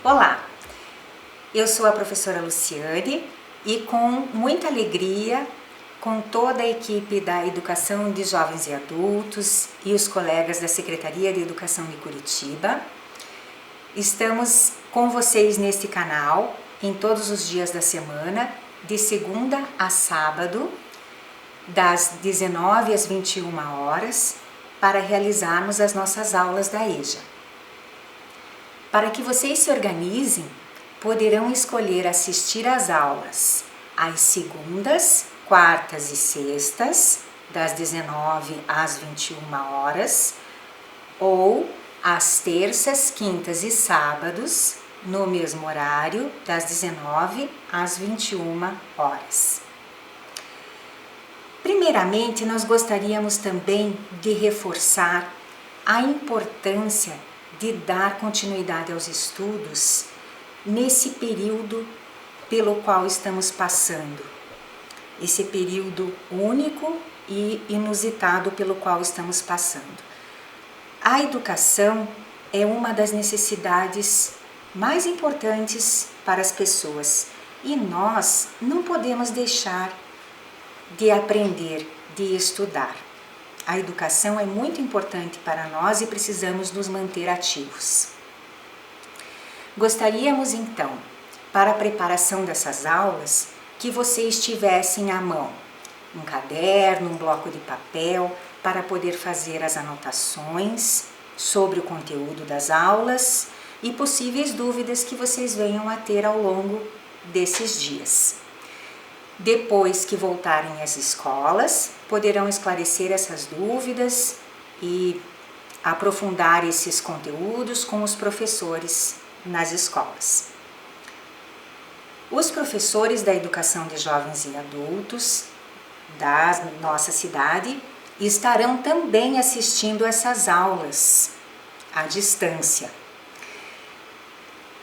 Olá, eu sou a professora Luciane e com muita alegria, com toda a equipe da Educação de Jovens e Adultos e os colegas da Secretaria de Educação de Curitiba, estamos com vocês neste canal em todos os dias da semana, de segunda a sábado, das 19 às 21 horas, para realizarmos as nossas aulas da EJA. Para que vocês se organizem, poderão escolher assistir às aulas às segundas, quartas e sextas, das 19 às 21 horas, ou às terças, quintas e sábados, no mesmo horário, das 19 às 21 horas. Primeiramente, nós gostaríamos também de reforçar a importância de dar continuidade aos estudos nesse período pelo qual estamos passando, esse período único e inusitado pelo qual estamos passando. A educação é uma das necessidades mais importantes para as pessoas e nós não podemos deixar de aprender, de estudar. A educação é muito importante para nós e precisamos nos manter ativos. Gostaríamos então, para a preparação dessas aulas, que vocês tivessem à mão um caderno, um bloco de papel, para poder fazer as anotações sobre o conteúdo das aulas e possíveis dúvidas que vocês venham a ter ao longo desses dias. Depois que voltarem às escolas, poderão esclarecer essas dúvidas e aprofundar esses conteúdos com os professores nas escolas. Os professores da Educação de Jovens e Adultos da nossa cidade estarão também assistindo essas aulas à distância.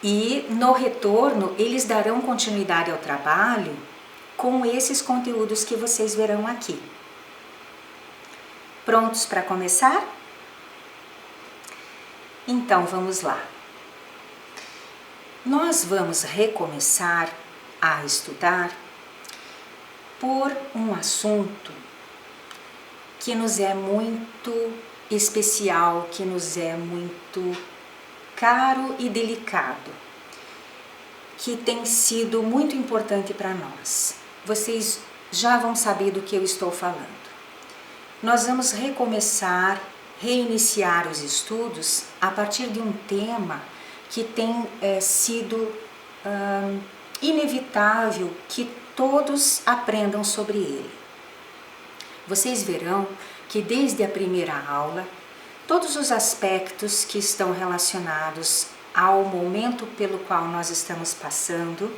E no retorno, eles darão continuidade ao trabalho com esses conteúdos que vocês verão aqui. Prontos para começar? Então vamos lá. Nós vamos recomeçar a estudar por um assunto que nos é muito especial, que nos é muito caro e delicado, que tem sido muito importante para nós. Vocês já vão saber do que eu estou falando. Nós vamos recomeçar, reiniciar os estudos a partir de um tema que tem sido inevitável que todos aprendam sobre ele. Vocês verão que desde a primeira aula, todos os aspectos que estão relacionados ao momento pelo qual nós estamos passando,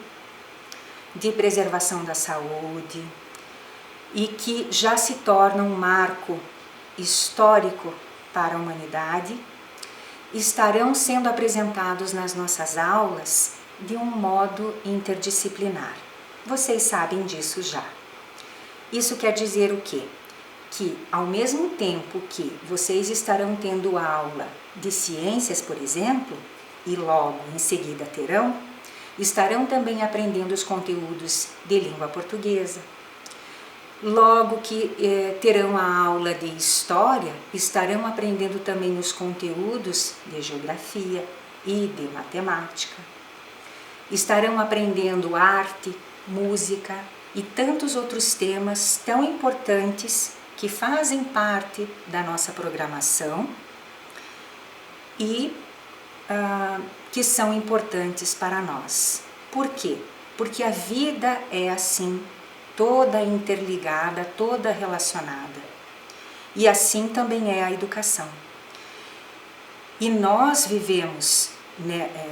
de preservação da saúde, e que já se torna um marco histórico para a humanidade, estarão sendo apresentados nas nossas aulas de um modo interdisciplinar. Vocês sabem disso já. Isso quer dizer o quê? Que ao mesmo tempo que vocês estarão tendo aula de ciências, por exemplo, e logo em seguida estarão também aprendendo os conteúdos de língua portuguesa. Logo que terão a aula de história, estarão aprendendo também os conteúdos de geografia e de matemática. Estarão aprendendo arte, música e tantos outros temas tão importantes que fazem parte da nossa programação e que são importantes para nós. Por quê? Porque a vida é assim, toda interligada, toda relacionada. E assim também é a educação. E nós vivemos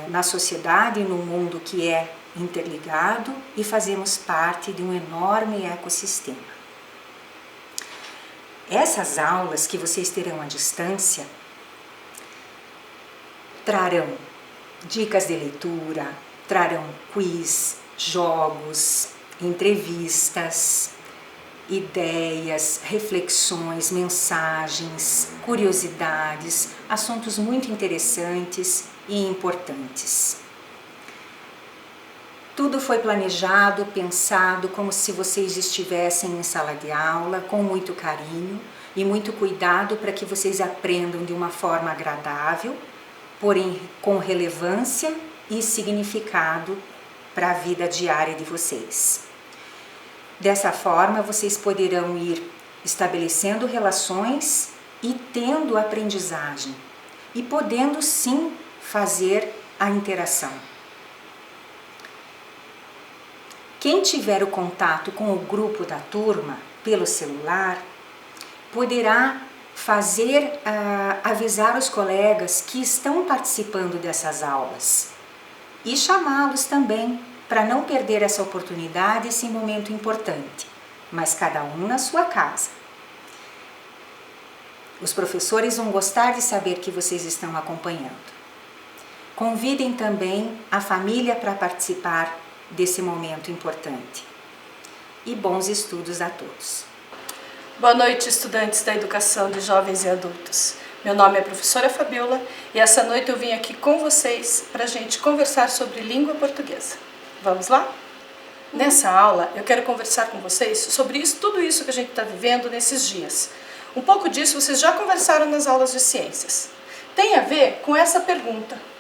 na sociedade, num mundo que é interligado e fazemos parte de um enorme ecossistema. Essas aulas que vocês terão à distância trarão dicas de leitura, trarão quiz, jogos, entrevistas, ideias, reflexões, mensagens, curiosidades, assuntos muito interessantes e importantes. Tudo foi planejado, pensado, como se vocês estivessem em sala de aula, com muito carinho e muito cuidado para que vocês aprendam de uma forma agradável, porém com relevância e significado para a vida diária de vocês. Dessa forma, vocês poderão ir estabelecendo relações e tendo aprendizagem, e podendo sim fazer a interação. Quem tiver o contato com o grupo da turma pelo celular, poderá avisar os colegas que estão participando dessas aulas e chamá-los também para não perder essa oportunidade, esse momento importante, mas cada um na sua casa. Os professores vão gostar de saber que vocês estão acompanhando. Convidem também a família para participar desse momento importante. E bons estudos a todos. Boa noite, estudantes da educação de jovens e adultos. Meu nome é professora Fabiola e essa noite eu vim aqui com vocês para a gente conversar sobre língua portuguesa. Vamos lá? Nessa aula eu quero conversar com vocês sobre tudo isso que a gente está vivendo nesses dias. Um pouco disso vocês já conversaram nas aulas de ciências. Tem a ver com essa pergunta.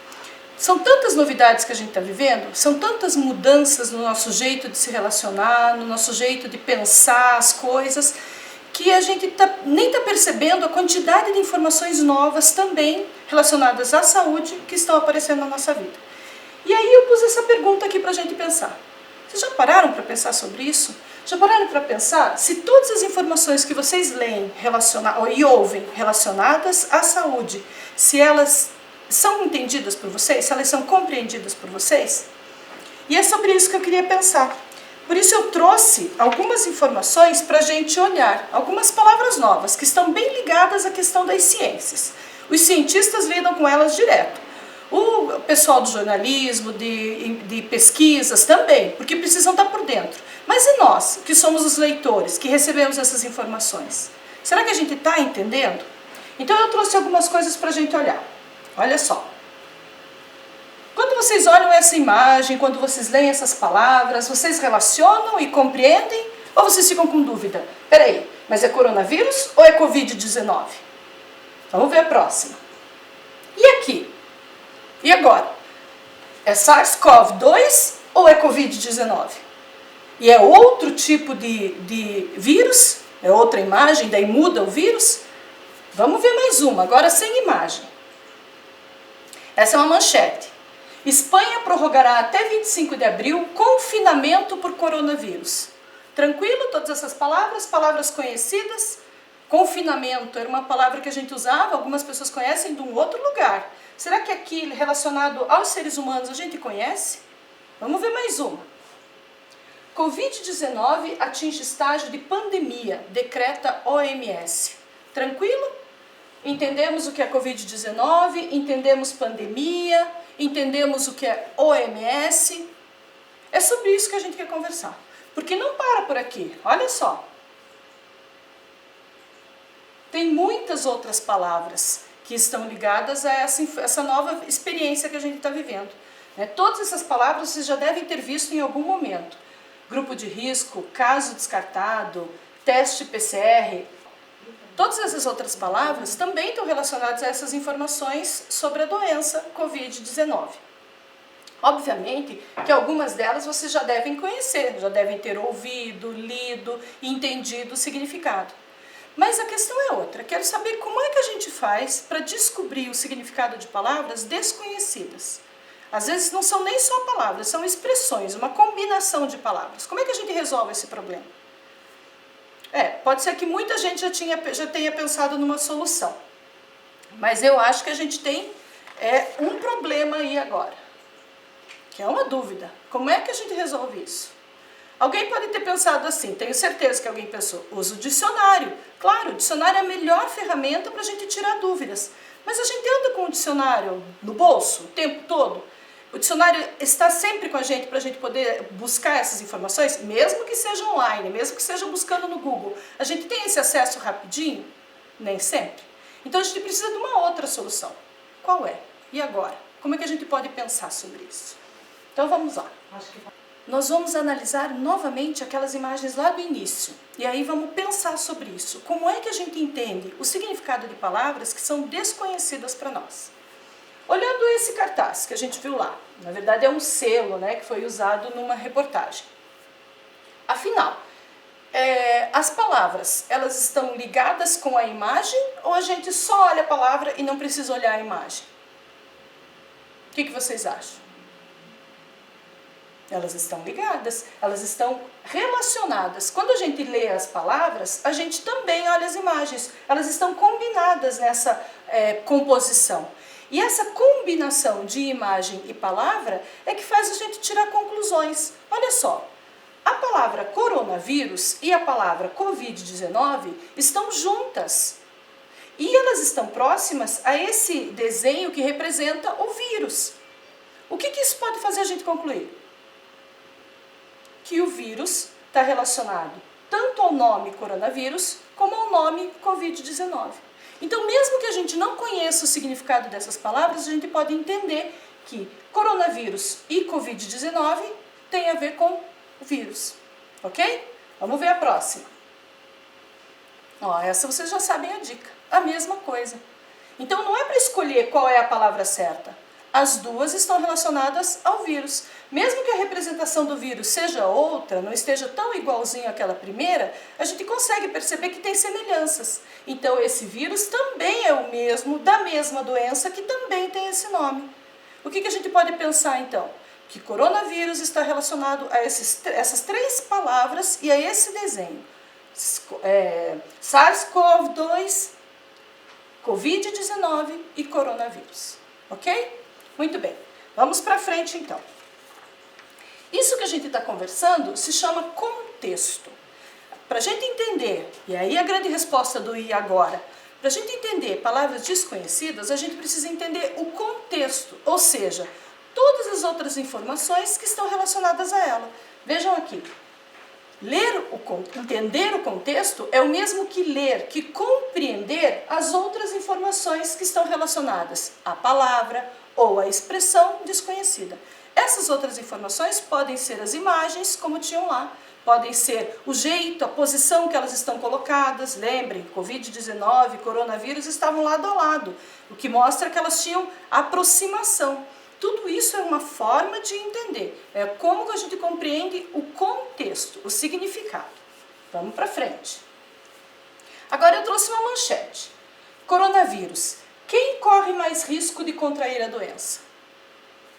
São tantas novidades que a gente está vivendo, são tantas mudanças no nosso jeito de se relacionar, no nosso jeito de pensar as coisas, que a gente nem está percebendo a quantidade de informações novas também relacionadas à saúde que estão aparecendo na nossa vida. E aí eu pus essa pergunta aqui para a gente pensar. Vocês já pararam para pensar sobre isso? Já pararam para pensar se todas as informações que vocês leem e ouvem relacionadas à saúde, se elas são entendidas por vocês, se elas são compreendidas por vocês? E é sobre isso que eu queria pensar. Por isso eu trouxe algumas informações para a gente olhar, algumas palavras novas que estão bem ligadas à questão das ciências. Os cientistas lidam com elas direto. O pessoal do jornalismo, de pesquisas também, porque precisam estar por dentro. Mas e nós, que somos os leitores, que recebemos essas informações? Será que a gente está entendendo? Então eu trouxe algumas coisas para a gente olhar. Olha só. Quando vocês olham essa imagem, quando vocês leem essas palavras, vocês relacionam e compreendem ou vocês ficam com dúvida? Peraí, mas é coronavírus ou é Covid-19? Vamos ver a próxima. E aqui? E agora? É SARS-CoV-2 ou é Covid-19? E é outro tipo de vírus? É outra imagem, daí muda o vírus? Vamos ver mais uma, agora sem imagem. Essa é uma manchete. Espanha prorrogará até 25 de abril confinamento por coronavírus. Tranquilo? Todas essas palavras conhecidas. Confinamento era uma palavra que a gente usava, algumas pessoas conhecem de um outro lugar. Será que aqui, relacionado aos seres humanos, a gente conhece? Vamos ver mais uma. Covid-19 atinge estágio de pandemia, decreta OMS. Tranquilo? Entendemos o que é Covid-19, entendemos pandemia, entendemos o que é OMS. É sobre isso que a gente quer conversar. Porque não para por aqui, olha só. Tem muitas outras palavras que estão ligadas a essa nova experiência que a gente está vivendo. Todas essas palavras vocês já devem ter visto em algum momento. Grupo de risco, caso descartado, teste PCR. Todas essas outras palavras também estão relacionadas a essas informações sobre a doença Covid-19. Obviamente que algumas delas vocês já devem conhecer, já devem ter ouvido, lido e entendido o significado. Mas a questão é outra. Quero saber como é que a gente faz para descobrir o significado de palavras desconhecidas. Às vezes não são nem só palavras, são expressões, uma combinação de palavras. Como é que a gente resolve esse problema? Pode ser que muita gente já tenha pensado numa solução. Mas eu acho que a gente tem um problema aí agora, que é uma dúvida. Como é que a gente resolve isso? Alguém pode ter pensado assim, tenho certeza que alguém pensou, usa o dicionário. Claro, o dicionário é a melhor ferramenta para a gente tirar dúvidas. Mas a gente anda com o dicionário no bolso o tempo todo. O dicionário está sempre com a gente para a gente poder buscar essas informações, mesmo que seja online, mesmo que seja buscando no Google. A gente tem esse acesso rapidinho? Nem sempre. Então a gente precisa de uma outra solução. Qual é? E agora? Como é que a gente pode pensar sobre isso? Então vamos lá. nós vamos analisar novamente aquelas imagens lá do início. E aí vamos pensar sobre isso. Como é que a gente entende o significado de palavras que são desconhecidas para nós? Olhando esse cartaz que a gente viu lá, na verdade é um selo, né, que foi usado numa reportagem. Afinal, as palavras, elas estão ligadas com a imagem ou a gente só olha a palavra e não precisa olhar a imagem? O que vocês acham? Elas estão ligadas, elas estão relacionadas. Quando a gente lê as palavras, a gente também olha as imagens. Elas estão combinadas nessa composição. E essa combinação de imagem e palavra é que faz a gente tirar conclusões. Olha só, a palavra coronavírus e a palavra Covid-19 estão juntas. E elas estão próximas a esse desenho que representa o vírus. O que isso pode fazer a gente concluir? Que o vírus está relacionado tanto ao nome coronavírus como ao nome Covid-19. Então, mesmo que a gente não conheça o significado dessas palavras, a gente pode entender que coronavírus e Covid-19 tem a ver com o vírus. Ok? Vamos ver a próxima. Ó, essa vocês já sabem a dica. A mesma coisa. Então, não é para escolher qual é a palavra certa. As duas estão relacionadas ao vírus. Mesmo que a representação do vírus seja outra, não esteja tão igualzinho àquela primeira, a gente consegue perceber que tem semelhanças. Então esse vírus também é o mesmo, da mesma doença, que também tem esse nome. O que a gente pode pensar então? Que coronavírus está relacionado a essas três palavras e a esse desenho. SARS-CoV-2, Covid-19 e coronavírus. Ok? Muito bem, vamos para frente então. Isso que a gente está conversando se chama contexto. Para a gente entender, e aí a grande resposta do e agora, para a gente entender palavras desconhecidas, a gente precisa entender o contexto, ou seja, todas as outras informações que estão relacionadas a ela. Vejam aqui, entender o contexto é o mesmo que ler, que compreender as outras informações que estão relacionadas à palavra ou à expressão desconhecida. Essas outras informações podem ser as imagens, como tinham lá, podem ser o jeito, a posição que elas estão colocadas. Lembrem, Covid-19 e coronavírus estavam lado a lado, o que mostra que elas tinham aproximação. Tudo isso é uma forma de entender, é como a gente compreende o contexto, o significado. Vamos para frente. Agora eu trouxe uma manchete. Coronavírus. Quem corre mais risco de contrair a doença?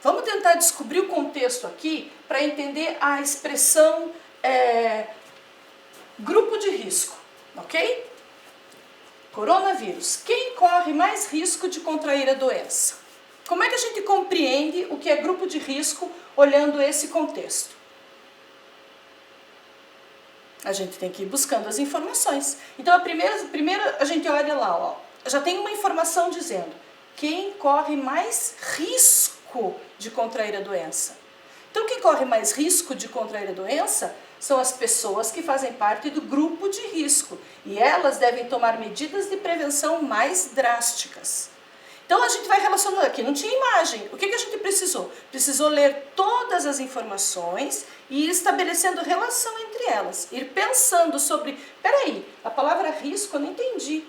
Vamos tentar descobrir o contexto aqui para entender a expressão grupo de risco, ok? Coronavírus. Quem corre mais risco de contrair a doença? Como é que a gente compreende o que é grupo de risco olhando esse contexto? A gente tem que ir buscando as informações. Então, primeiro a gente olha lá, ó, já tem uma informação dizendo quem corre mais risco de contrair a doença. Então, quem corre mais risco de contrair a doença são as pessoas que fazem parte do grupo de risco. E elas devem tomar medidas de prevenção mais drásticas. Então, a gente vai relacionando aqui, não tinha imagem. O que a gente precisou? Precisou ler todas as informações e ir estabelecendo relação entre elas. Ir pensando sobre, peraí, a palavra risco eu não entendi.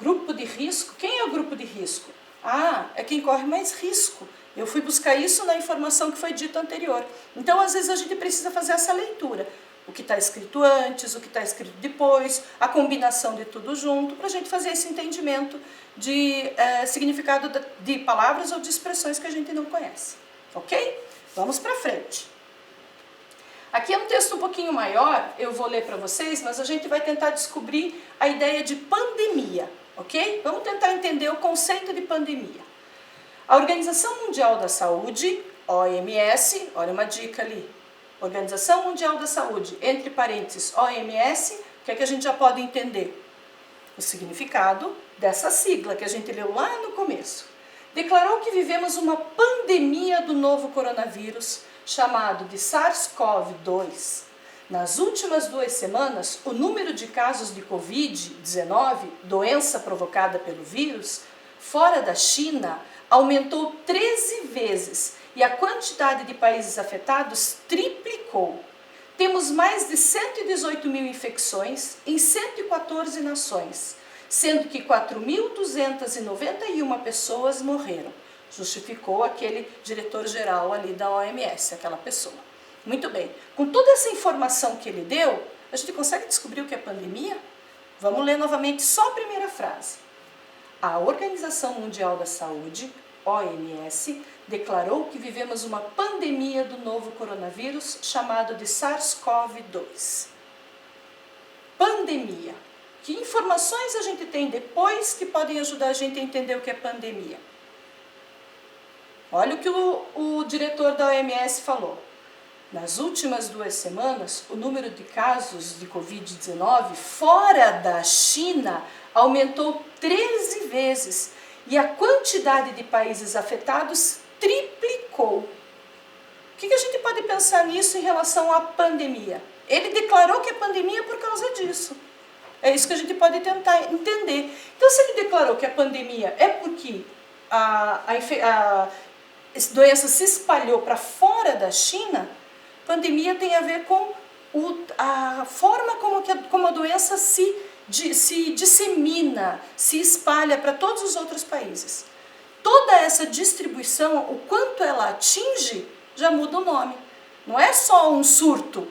Grupo de risco, quem é o grupo de risco? Ah, é quem corre mais risco. Eu fui buscar isso na informação que foi dita anterior. Então, às vezes, a gente precisa fazer essa leitura. O que está escrito antes, o que está escrito depois, a combinação de tudo junto, para a gente fazer esse entendimento de significado de palavras ou de expressões que a gente não conhece. Ok? Vamos para frente. Aqui é um texto um pouquinho maior, eu vou ler para vocês, mas a gente vai tentar descobrir a ideia de pandemia. Ok? Vamos tentar entender o conceito de pandemia. A Organização Mundial da Saúde, OMS, olha uma dica ali, Organização Mundial da Saúde, entre parênteses, OMS, o que é que a gente já pode entender? O significado dessa sigla que a gente leu lá no começo. Declarou que vivemos uma pandemia do novo coronavírus, chamado de SARS-CoV-2. Nas últimas 2 semanas, o número de casos de Covid-19, doença provocada pelo vírus, fora da China, aumentou 13 vezes e a quantidade de países afetados triplicou. Temos mais de 118 mil infecções em 114 nações, sendo que 4.291 pessoas morreram. Justificou aquele diretor-geral ali da OMS, aquela pessoa. Muito bem, com toda essa informação que ele deu, a gente consegue descobrir o que é pandemia? Vamos ler novamente só a primeira frase. A Organização Mundial da Saúde, OMS, declarou que vivemos uma pandemia do novo coronavírus chamado de SARS-CoV-2. Pandemia. Que informações a gente tem depois que podem ajudar a gente a entender o que é pandemia? Olha o que o diretor da OMS falou. Nas últimas 2 semanas, o número de casos de Covid-19 fora da China aumentou 13 vezes e a quantidade de países afetados triplicou. O que a gente pode pensar nisso em relação à pandemia? Ele declarou que é pandemia por causa disso. É isso que a gente pode tentar entender. Então, se ele declarou que a pandemia é porque a doença se espalhou para fora da China, pandemia tem a ver com a forma como a doença se dissemina, se espalha para todos os outros países. Toda essa distribuição, o quanto ela atinge, já muda o nome. Não é só um surto,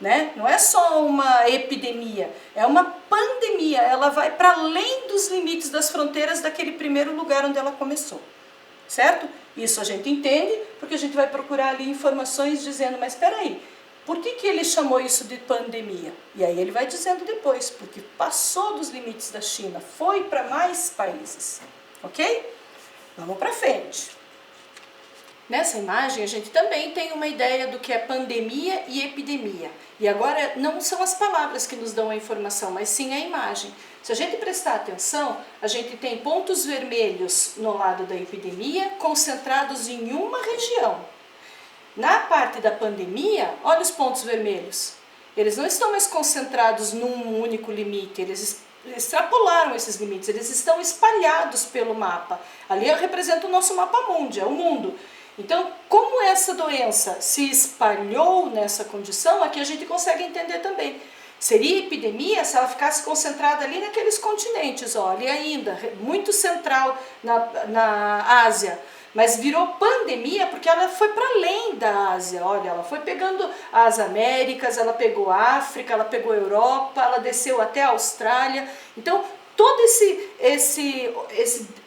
né? Não é só uma epidemia, é uma pandemia. Ela vai para além dos limites das fronteiras daquele primeiro lugar onde ela começou. Certo? Isso a gente entende porque a gente vai procurar ali informações dizendo, mas espera aí, por que ele chamou isso de pandemia? E aí ele vai dizendo depois, porque passou dos limites da China, foi para mais países. Ok? Vamos para frente. Nessa imagem a gente também tem uma ideia do que é pandemia e epidemia. E agora não são as palavras que nos dão a informação, mas sim a imagem. Se a gente prestar atenção, a gente tem pontos vermelhos no lado da epidemia, concentrados em uma região. Na parte da pandemia, olha os pontos vermelhos. Eles não estão mais concentrados num único limite, eles extrapolaram esses limites, eles estão espalhados pelo mapa. Ali representa o nosso mapa mundi, é o mundo. Então, como essa doença se espalhou nessa condição, aqui a gente consegue entender também. Seria epidemia se ela ficasse concentrada ali naqueles continentes, ó, ali ainda, muito central na Ásia. Mas virou pandemia porque ela foi para além da Ásia. Olha, ela foi pegando as Américas, ela pegou a África, ela pegou a Europa, ela desceu até a Austrália. Então, toda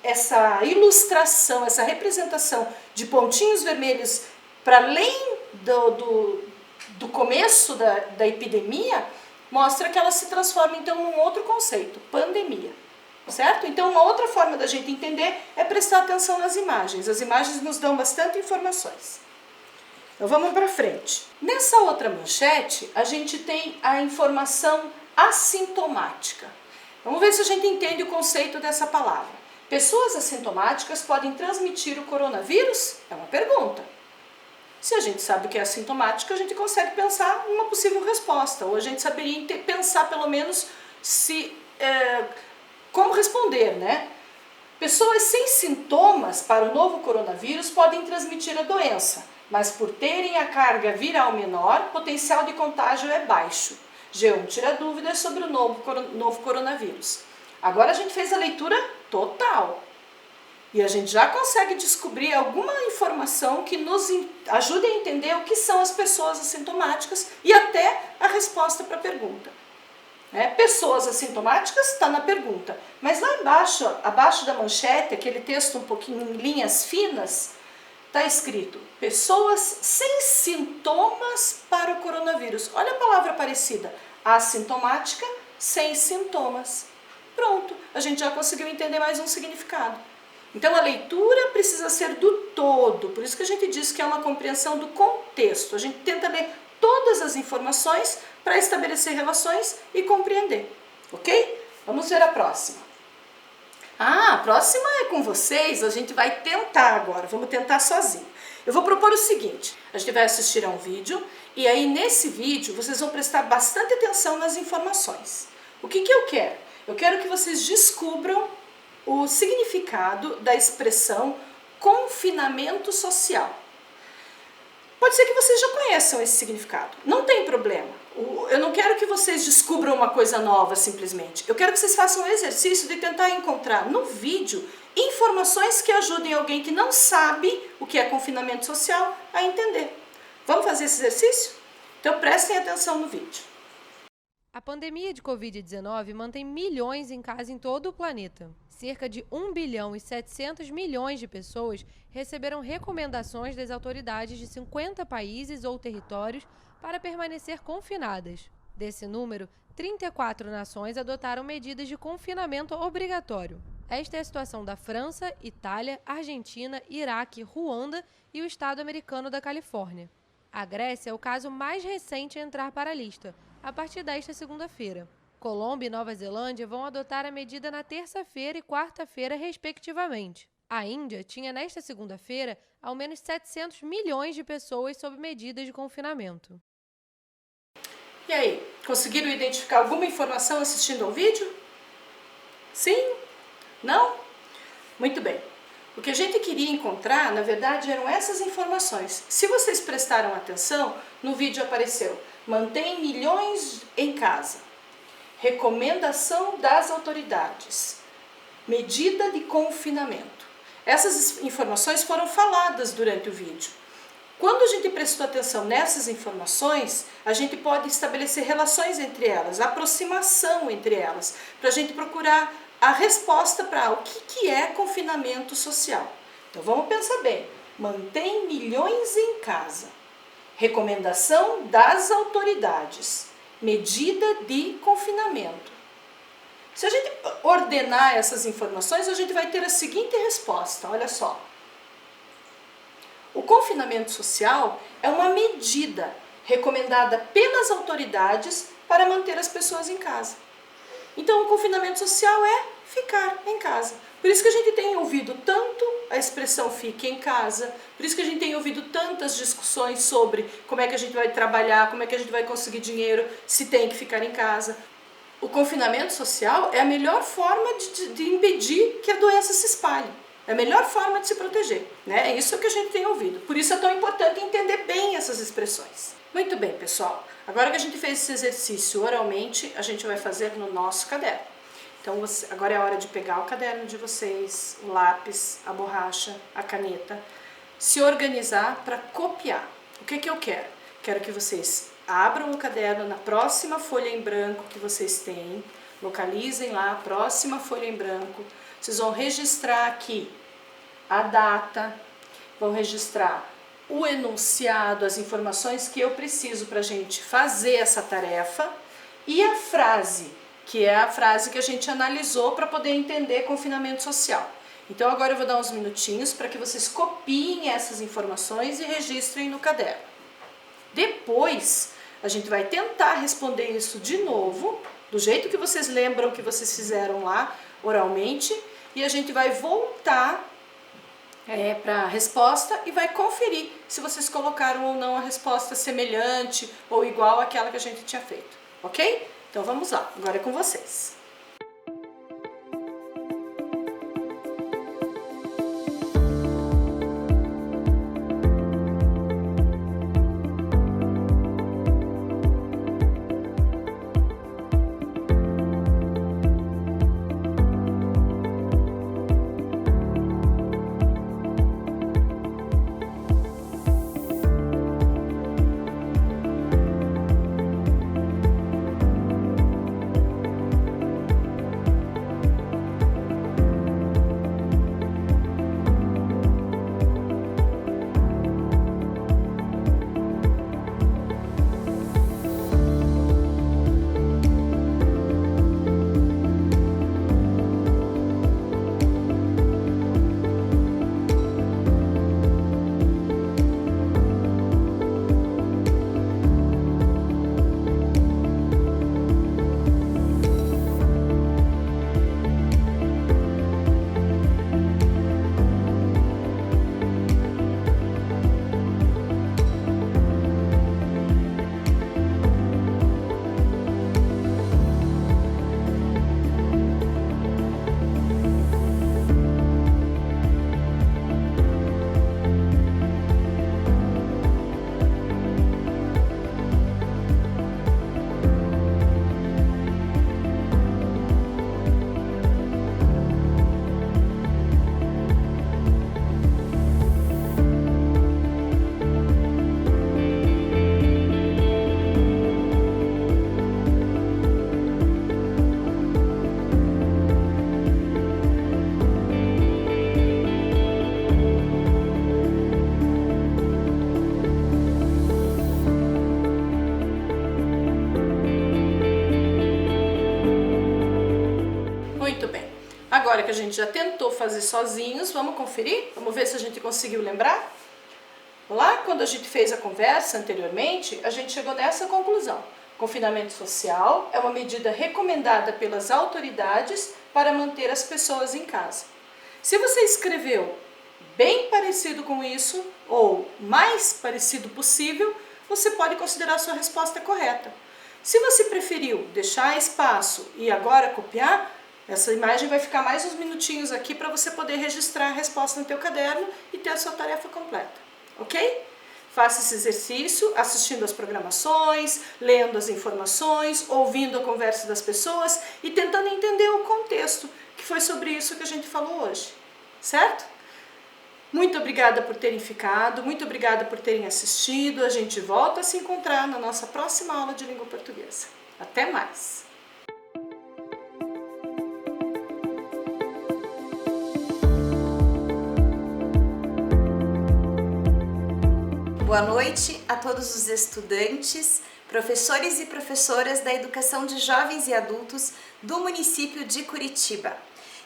essa ilustração, essa representação de pontinhos vermelhos para além do começo da epidemia, mostra que ela se transforma então num outro conceito, pandemia. Certo? Então, uma outra forma da gente entender é prestar atenção nas imagens. As imagens nos dão bastante informações. Então, vamos para frente. Nessa outra manchete, a gente tem a informação assintomática. Vamos ver se a gente entende o conceito dessa palavra. Pessoas assintomáticas podem transmitir o coronavírus? É uma pergunta. Se a gente sabe o que é assintomática, a gente consegue pensar uma possível resposta. Ou a gente saberia pensar, pelo menos, como responder, né? Pessoas sem sintomas para o novo coronavírus podem transmitir a doença, mas por terem a carga viral menor, o potencial de contágio é baixo. G1 tira dúvidas sobre o novo coronavírus. Agora a gente fez a leitura total. E a gente já consegue descobrir alguma informação que nos ajude a entender o que são as pessoas assintomáticas e até a resposta para a pergunta. Pessoas assintomáticas está na pergunta, mas lá embaixo, abaixo da manchete, aquele texto um pouquinho em linhas finas, está escrito pessoas sem sintomas para o coronavírus. Olha a palavra parecida, assintomática, sem sintomas. Pronto, a gente já conseguiu entender mais um significado. Então a leitura precisa ser do todo, por isso que a gente diz que é uma compreensão do contexto. A gente tenta ler todas as informações para estabelecer relações e compreender, ok? Vamos ver a próxima. A próxima é com vocês, a gente vai tentar agora, vamos tentar sozinho. Eu vou propor o seguinte, a gente vai assistir a um vídeo e aí nesse vídeo vocês vão prestar bastante atenção nas informações. O que eu quero? Eu quero que vocês descubram o significado da expressão confinamento social. Pode ser que vocês já conheçam esse significado, não tem problema. Eu não quero que vocês descubram uma coisa nova simplesmente. Eu quero que vocês façam o exercício de tentar encontrar no vídeo informações que ajudem alguém que não sabe o que é confinamento social a entender. Vamos fazer esse exercício? Então prestem atenção no vídeo. A pandemia de Covid-19 mantém milhões em casa em todo o planeta. Cerca de 1 bilhão e 700 milhões de pessoas receberam recomendações das autoridades de 50 países ou territórios para permanecer confinadas. Desse número, 34 nações adotaram medidas de confinamento obrigatório. Esta é a situação da França, Itália, Argentina, Iraque, Ruanda e o estado americano da Califórnia. A Grécia é o caso mais recente a entrar para a lista, a partir desta segunda-feira. Colômbia e Nova Zelândia vão adotar a medida na terça-feira e quarta-feira, respectivamente. A Índia tinha nesta segunda-feira ao menos 700 milhões de pessoas sob medidas de confinamento. E aí, conseguiram identificar alguma informação assistindo ao vídeo? Sim? Não? Muito bem. O que a gente queria encontrar, na verdade, eram essas informações. Se vocês prestaram atenção, no vídeo apareceu: mantém milhões em casa, recomendação das autoridades, medida de confinamento. Essas informações foram faladas durante o vídeo. Quando a gente prestou atenção nessas informações, a gente pode estabelecer relações entre elas, aproximação entre elas, para a gente procurar a resposta para o que é confinamento social. Então vamos pensar bem. Mantém milhões em casa. Recomendação das autoridades. Medida de confinamento. Se a gente ordenar essas informações, a gente vai ter a seguinte resposta. Olha só. O confinamento social é uma medida recomendada pelas autoridades para manter as pessoas em casa. Então, o confinamento social é ficar em casa. Por isso que a gente tem ouvido tanto a expressão fique em casa, por isso que a gente tem ouvido tantas discussões sobre como é que a gente vai trabalhar, como é que a gente vai conseguir dinheiro, se tem que ficar em casa. O confinamento social é a melhor forma de impedir que a doença se espalhe. É a melhor forma de se proteger, né? É isso que a gente tem ouvido. Por isso é tão importante entender bem essas expressões. Muito bem, pessoal. Agora que a gente fez esse exercício oralmente, a gente vai fazer no nosso caderno. Então, agora é a hora de pegar o caderno de vocês, o lápis, a borracha, a caneta, se organizar para copiar. O que eu quero? Quero que vocês abram o caderno na próxima folha em branco que vocês têm, localizem lá a próxima folha em branco. Vocês vão registrar aqui a data, vão registrar o enunciado, as informações que eu preciso para a gente fazer essa tarefa e a frase, que é a frase que a gente analisou para poder entender confinamento social. Então agora eu vou dar uns minutinhos para que vocês copiem essas informações e registrem no caderno. Depois a gente vai tentar responder isso de novo, do jeito que vocês lembram que vocês fizeram lá oralmente, e a gente vai voltar para a resposta e vai conferir se vocês colocaram ou não a resposta semelhante ou igual àquela que a gente tinha feito, ok? Então vamos lá, agora é com vocês. agora que a gente já tentou fazer sozinhos, vamos conferir? Vamos ver se a gente conseguiu lembrar? Lá, quando a gente fez a conversa anteriormente, a gente chegou nessa conclusão. Confinamento social é uma medida recomendada pelas autoridades para manter as pessoas em casa. Se você escreveu bem parecido com isso, ou mais parecido possível, você pode considerar sua resposta correta. Se você preferiu deixar espaço e agora copiar, essa imagem vai ficar mais uns minutinhos aqui para você poder registrar a resposta no teu caderno e ter a sua tarefa completa, ok? Faça esse exercício assistindo às programações, lendo as informações, ouvindo a conversa das pessoas e tentando entender o contexto, que foi sobre isso que a gente falou hoje, certo? Muito obrigada por terem ficado, muito obrigada por terem assistido. A gente volta a se encontrar na nossa próxima aula de língua portuguesa. Até mais! Boa noite a todos os estudantes, professores e professoras da Educação de Jovens e Adultos do município de Curitiba.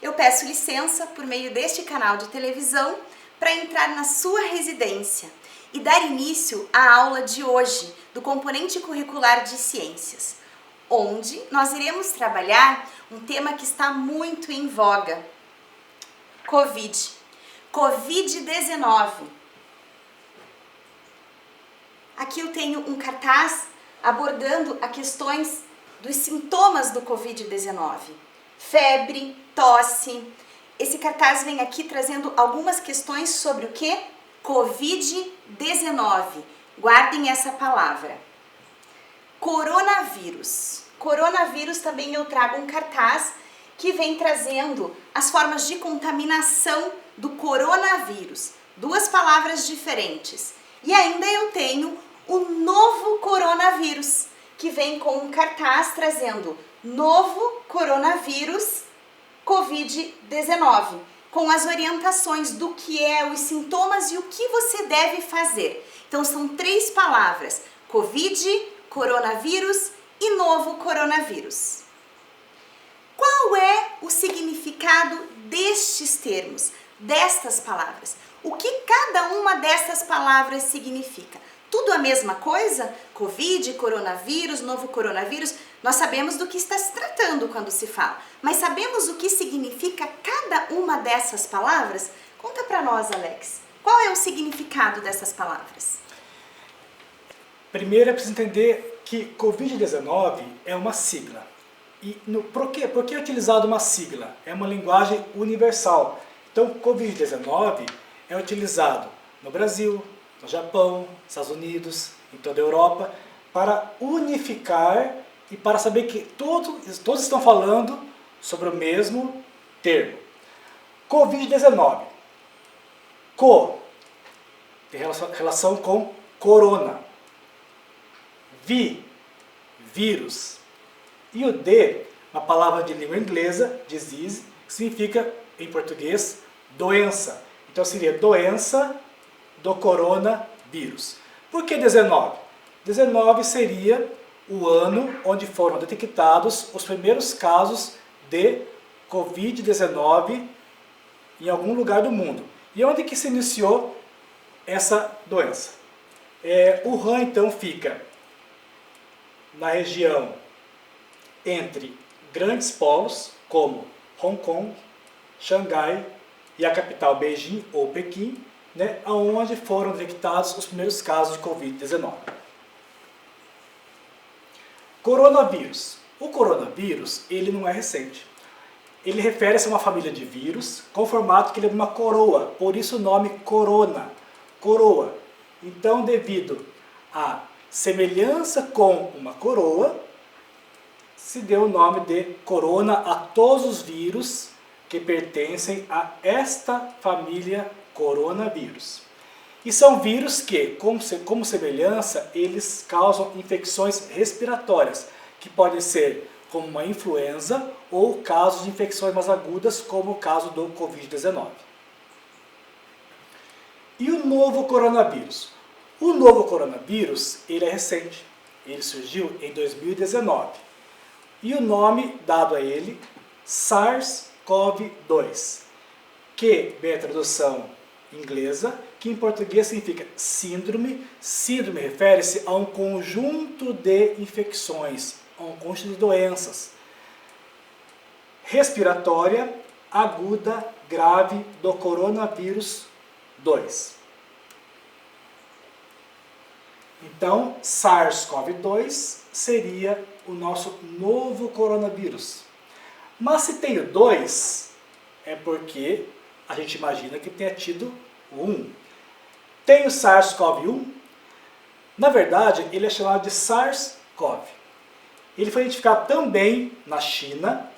Eu peço licença por meio deste canal de televisão para entrar na sua residência e dar início à aula de hoje do componente curricular de ciências, onde nós iremos trabalhar um tema que está muito em voga: Covid-19. Aqui eu tenho um cartaz abordando as questões dos sintomas do Covid-19. Febre, tosse. Esse cartaz vem aqui trazendo algumas questões sobre o que? Covid-19. Guardem essa palavra. Coronavírus. Coronavírus também eu trago um cartaz que vem trazendo as formas de contaminação do coronavírus. Duas palavras diferentes. E ainda eu tenho o novo coronavírus, que vem com um cartaz trazendo novo coronavírus Covid-19, com as orientações do que é, os sintomas e o que você deve fazer. Então são três palavras: Covid, coronavírus e novo coronavírus. Qual é o significado destes termos, destas palavras? O que cada uma dessas palavras significa? Tudo a mesma coisa? Covid, coronavírus, novo coronavírus? Nós sabemos do que está se tratando quando se fala, mas sabemos o que significa cada uma dessas palavras? Conta para nós, Alex. Qual é o significado dessas palavras? Primeiro é preciso entender que Covid-19 é uma sigla. E por que é utilizada uma sigla? É uma linguagem universal. Então, Covid-19 é utilizado no Brasil, no Japão, nos Estados Unidos, em toda a Europa, para unificar e para saber que todos estão falando sobre o mesmo termo. Covid-19. Tem relação com corona. Vírus. E o D, uma palavra de língua inglesa, disease, que significa, em português, doença. Então seria doença do coronavírus. Por que 19? 19 seria o ano onde foram detectados os primeiros casos de Covid-19 em algum lugar do mundo. E onde que se iniciou essa doença? Wuhan, então, fica na região entre grandes polos, como Hong Kong, Xangai e a capital Beijing ou Pequim, onde foram detectados os primeiros casos de Covid-19. Coronavírus. O coronavírus, ele não é recente. Ele refere-se a uma família de vírus com formato que ele é uma coroa, por isso o nome corona. Coroa. Então, devido à semelhança com uma coroa, se deu o nome de corona a todos os vírus que pertencem a esta família coronavírus. E são vírus que, como semelhança, eles causam infecções respiratórias, que podem ser como uma influenza ou casos de infecções mais agudas, como o caso do Covid-19. E o novo coronavírus? O novo coronavírus, ele é recente. Ele surgiu em 2019. E o nome dado a ele, SARS-CoV-2. SARS-CoV-2, que é a tradução inglesa, que em português significa síndrome. Síndrome refere-se a um conjunto de infecções, a um conjunto de doenças respiratória aguda grave do coronavírus 2. Então, SARS-CoV-2 seria o nosso novo coronavírus. Mas se tem o 2, é porque a gente imagina que tenha tido o 1. Tem o SARS-CoV-1? Na verdade, ele é chamado de SARS-CoV. Ele foi identificado também na China,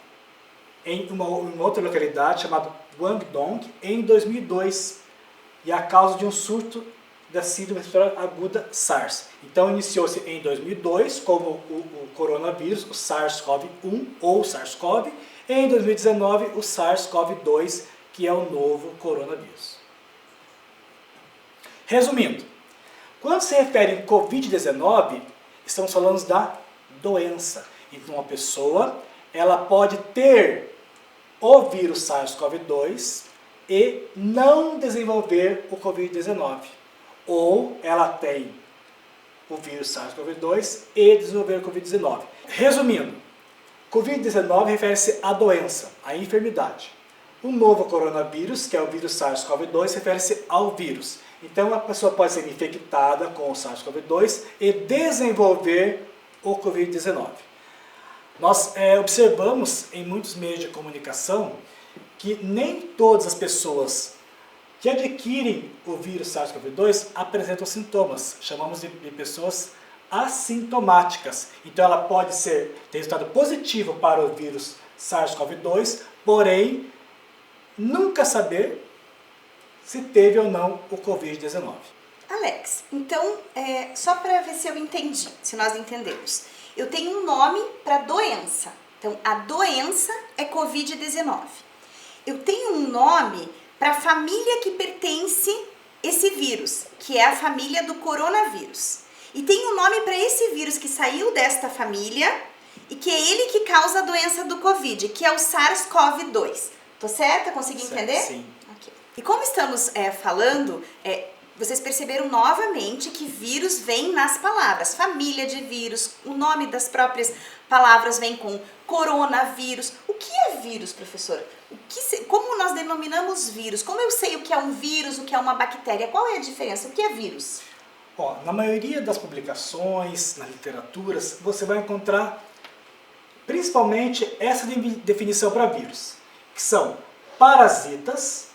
em uma outra localidade chamada Guangdong, em 2002, e a causa de um surto da síndrome respiratória aguda SARS. Então iniciou-se em 2002 como o coronavírus, o SARS-CoV-1 ou SARS-CoV, e em 2019 o SARS-CoV-2, que é o novo coronavírus. Resumindo, quando se refere em Covid-19, estamos falando da doença. Então uma pessoa ela pode ter o vírus SARS-CoV-2 e não desenvolver o Covid-19. Ou ela tem o vírus SARS-CoV-2 e desenvolver o Covid-19. Resumindo, Covid-19 refere-se à doença, à enfermidade. O novo coronavírus, que é o vírus SARS-CoV-2, refere-se ao vírus. Então a pessoa pode ser infectada com o SARS-CoV-2 e desenvolver o Covid-19. Nós observamos em muitos meios de comunicação que nem todas as pessoas que adquirem o vírus SARS-CoV-2 apresentam sintomas. Chamamos de pessoas assintomáticas. Então ela pode ter resultado positivo para o vírus SARS-CoV-2, porém nunca saber se teve ou não o Covid-19. Alex, então, só para ver se eu entendi, se nós entendemos. Eu tenho um nome para doença. Então, a doença é Covid-19. Eu tenho um nome para a família que pertence esse vírus, que é a família do coronavírus. E tem um nome para esse vírus que saiu desta família e que é ele que causa a doença do Covid, que é o SARS-CoV-2. Tô certa? Consegui entender? Sim. Okay. E como estamos falando, vocês perceberam novamente que vírus vem nas palavras, família de vírus, o nome das próprias palavras vem com coronavírus. O que é vírus, professora? Como nós denominamos vírus? Como eu sei o que é um vírus, o que é uma bactéria? Qual é a diferença? O que é vírus? Na maioria das publicações, nas literaturas, você vai encontrar principalmente essa definição para vírus, que são parasitas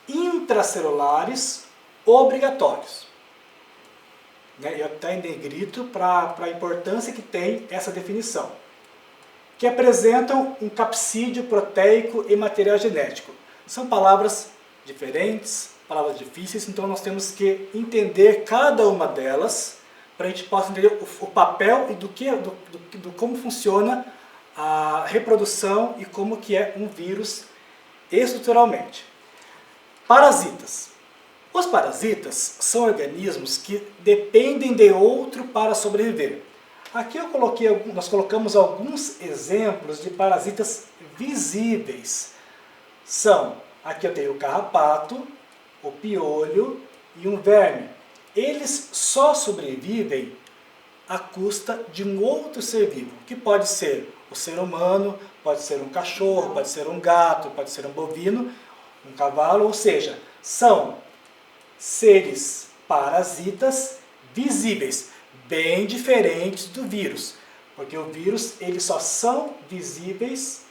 intracelulares obrigatórios. Eu até em negrito para a importância que tem essa definição, que apresentam um capsídeo proteico e material genético. São palavras diferentes, palavras difíceis, então nós temos que entender cada uma delas para a gente possa entender o papel e do como funciona a reprodução e como que é um vírus estruturalmente. Parasitas. Os parasitas são organismos que dependem de outro para sobreviver. Aqui nós colocamos alguns exemplos de parasitas visíveis. Aqui eu tenho o carrapato, o piolho e um verme. Eles só sobrevivem à custa de um outro ser vivo, que pode ser o ser humano, pode ser um cachorro, pode ser um gato, pode ser um bovino, um cavalo, ou seja, são seres parasitas visíveis, bem diferentes do vírus, porque o vírus eles só são visíveis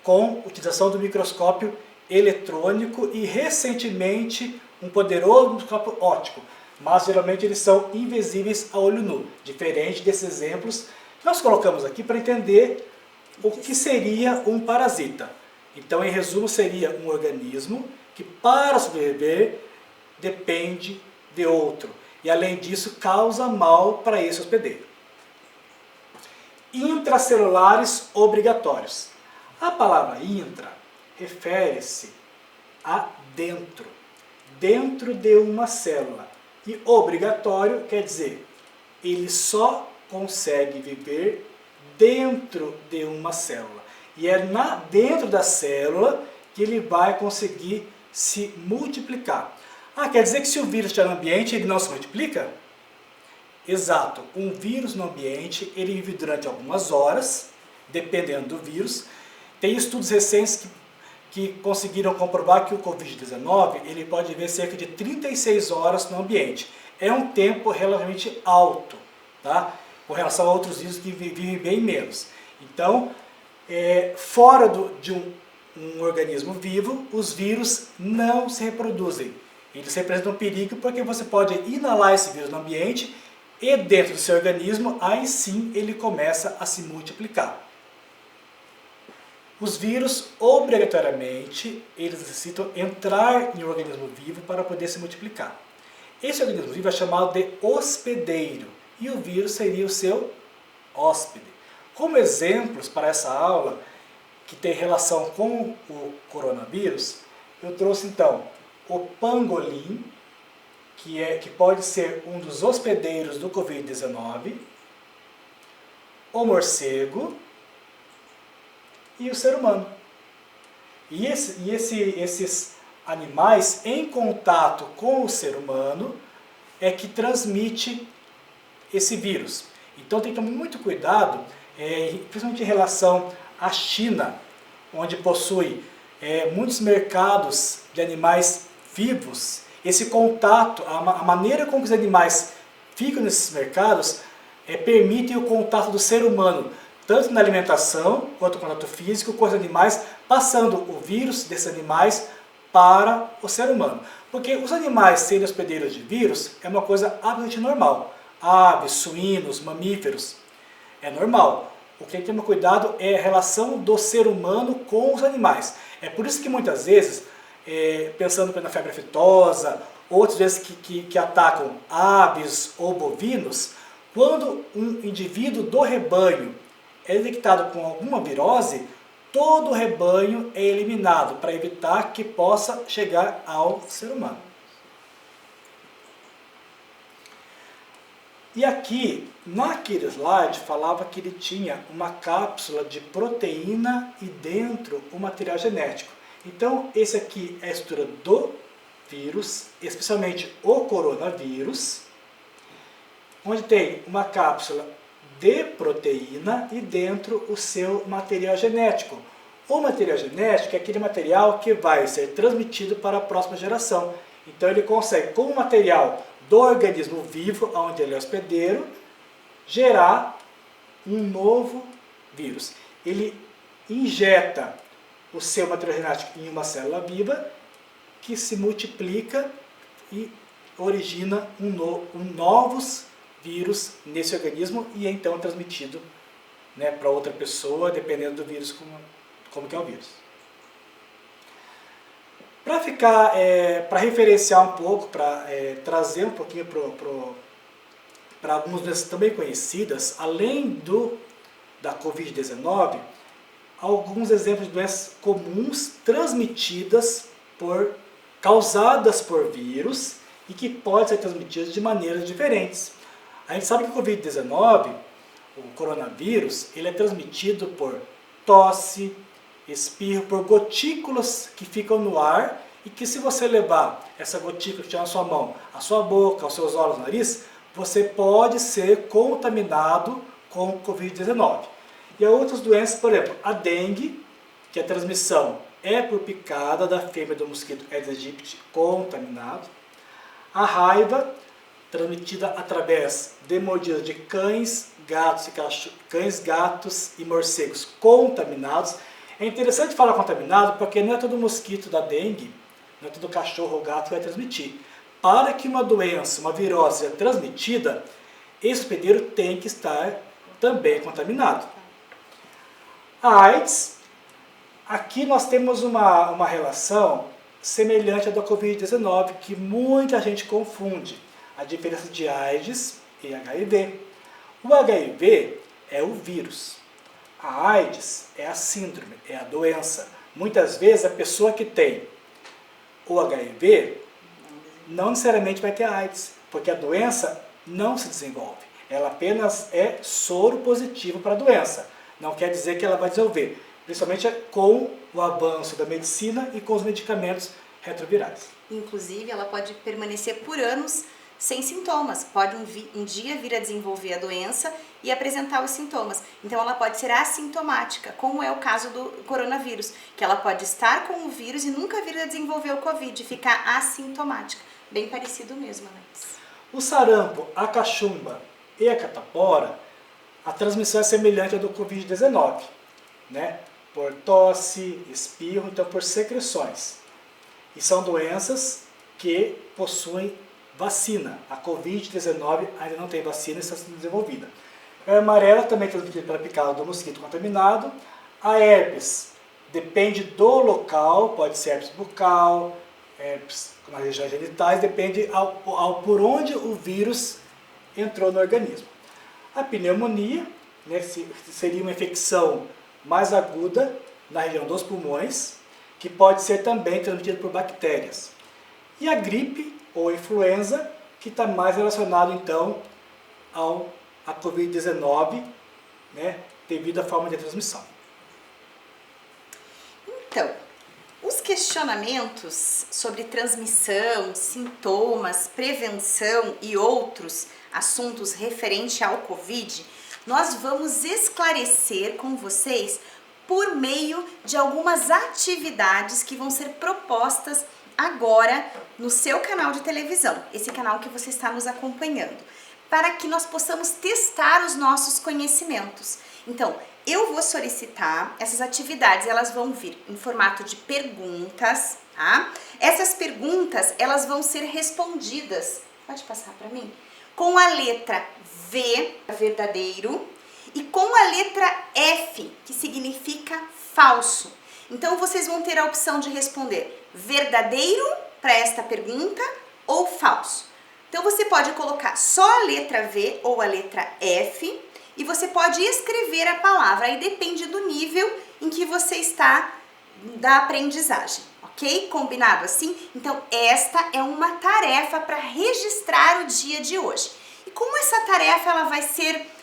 com utilização do microscópio eletrônico e recentemente um poderoso microscópio óptico, mas geralmente eles são invisíveis a olho nu, diferente desses exemplos que nós colocamos aqui para entender o que seria um parasita. Então, em resumo, seria um organismo que, para sobreviver, depende de outro. E, além disso, causa mal para esse hospedeiro. Intracelulares obrigatórios. A palavra intra refere-se a dentro. Dentro de uma célula. E obrigatório quer dizer, ele só consegue viver dentro de uma célula. E é dentro da célula que ele vai conseguir se multiplicar. Ah, quer dizer que se o vírus estiver no ambiente, ele não se multiplica? Exato. Um vírus no ambiente, ele vive durante algumas horas, dependendo do vírus. Tem estudos recentes que conseguiram comprovar que o Covid-19 ele pode viver cerca de 36 horas no ambiente. É um tempo relativamente alto, tá? Com relação a outros vírus que vivem bem menos. Então, fora de um organismo vivo, os vírus não se reproduzem. Eles representam um perigo porque você pode inalar esse vírus no ambiente e dentro do seu organismo, aí sim ele começa a se multiplicar. Os vírus, obrigatoriamente, eles necessitam entrar em um organismo vivo para poder se multiplicar. Esse organismo vivo é chamado de hospedeiro e o vírus seria o seu hóspede. Como exemplos para essa aula, que tem relação com o coronavírus, eu trouxe então o pangolim, que pode ser um dos hospedeiros do Covid-19, o morcego e o ser humano. E esses animais em contato com o ser humano é que transmite esse vírus. Então tem que tomar muito cuidado, principalmente em relação à China, onde possui muitos mercados de animais vivos. Esse contato, a maneira como os animais ficam nesses mercados, permitem o contato do ser humano, tanto na alimentação, quanto no contato físico com os animais, passando o vírus desses animais para o ser humano. Porque os animais serem hospedeiros de vírus é uma coisa absolutamente normal. Aves, suínos, mamíferos, é normal. O que tem que tomar cuidado é a relação do ser humano com os animais. É por isso que muitas vezes, pensando na febre aftosa, outras vezes que atacam aves ou bovinos, quando um indivíduo do rebanho é detectado com alguma virose, todo o rebanho é eliminado para evitar que possa chegar ao ser humano. E aqui, naquele slide, falava que ele tinha uma cápsula de proteína e dentro o material genético. Então, esse aqui é a estrutura do vírus, especialmente o coronavírus, onde tem uma cápsula de proteína e dentro o seu material genético. O material genético é aquele material que vai ser transmitido para a próxima geração. Então ele consegue, com o material do organismo vivo, onde ele é hospedeiro, gerar um novo vírus. Ele injeta o seu material genético em uma célula viva que se multiplica e origina novos vírus nesse organismo e é então transmitido, né, para outra pessoa, dependendo do vírus, como que é o vírus. Para referenciar um pouco, para trazer um pouquinho para algumas doenças também conhecidas, além da Covid-19, alguns exemplos de doenças comuns transmitidas causadas por vírus e que podem ser transmitidas de maneiras diferentes. A gente sabe que o Covid-19, o coronavírus, ele é transmitido por tosse, espirro, por gotículas que ficam no ar e que se você levar essa gotícula que tiver na sua mão, a sua boca, aos seus olhos, nariz, você pode ser contaminado com o Covid-19. E há outras doenças, por exemplo, a dengue, que a transmissão é por picada da fêmea do mosquito Aedes aegypti contaminado. A raiva, transmitida através de mordidas de cães, gatos e morcegos contaminados. É interessante falar contaminado porque não é todo mosquito da dengue, não é todo cachorro ou gato que vai transmitir. Para que uma doença, uma virose seja transmitida, esse hospedeiro tem que estar também contaminado. A AIDS, aqui nós temos uma relação semelhante à da Covid-19, que muita gente confunde a diferença de AIDS e HIV. O HIV é o vírus. A AIDS é a síndrome, é a doença. Muitas vezes a pessoa que tem o HIV não necessariamente vai ter AIDS, porque a doença não se desenvolve. Ela apenas é soro positivo para a doença. Não quer dizer que ela vai desenvolver. principalmente com o avanço da medicina e com os medicamentos retrovirais. Inclusive, ela pode permanecer por anos sem sintomas. Pode um dia vir a desenvolver a doença e apresentar os sintomas. Então, ela pode ser assintomática, como é o caso do coronavírus, que ela pode estar com o vírus e nunca vir a desenvolver o Covid, ficar assintomática. Bem parecido mesmo, Alex. O sarampo, a cachumba e a catapora, a transmissão é semelhante à do Covid-19, né? Por tosse, espirro, então por secreções. E são doenças que possuem vacina. A Covid-19 ainda não tem vacina e está sendo desenvolvida. A amarela também é transmitida pela picada do mosquito contaminado. A herpes depende do local, pode ser herpes bucal, herpes nas regiões genitais, depende por onde o vírus entrou no organismo. A pneumonia, né, seria uma infecção mais aguda na região dos pulmões, que pode ser também transmitida por bactérias. E a gripe ou influenza, que está mais relacionado então à Covid-19, né, devido à forma de transmissão. Então, os questionamentos sobre transmissão, sintomas, prevenção e outros assuntos referentes ao Covid, nós vamos esclarecer com vocês por meio de algumas atividades que vão ser propostas agora no seu canal de televisão, esse canal que você está nos acompanhando, para que nós possamos testar os nossos conhecimentos. Então, eu vou solicitar essas atividades, elas vão vir em formato de perguntas, tá? Essas perguntas, elas vão ser respondidas, pode passar para mim? Com a letra V, verdadeiro, e com a letra F, que significa falso. Então, vocês vão ter a opção de responder verdadeiro para esta pergunta ou falso. Então, você pode colocar só a letra V ou a letra F e você pode escrever a palavra. Aí depende do nível em que você está da aprendizagem, ok? Combinado assim? Então, esta é uma tarefa para registrar o dia de hoje. E como essa tarefa ela vai ser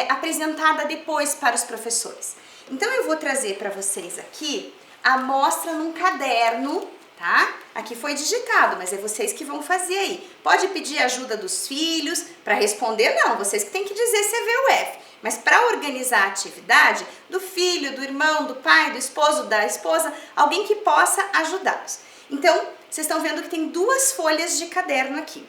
apresentada depois para os professores? Então, eu vou trazer para vocês aqui a amostra num caderno, tá? Aqui foi digitado, mas é vocês que vão fazer aí. Pode pedir ajuda dos filhos para responder, não, vocês que têm que dizer CV ou F. Mas para organizar a atividade, do filho, do irmão, do pai, do esposo, da esposa, alguém que possa ajudá-los. Então, vocês estão vendo que tem 2 folhas de caderno aqui.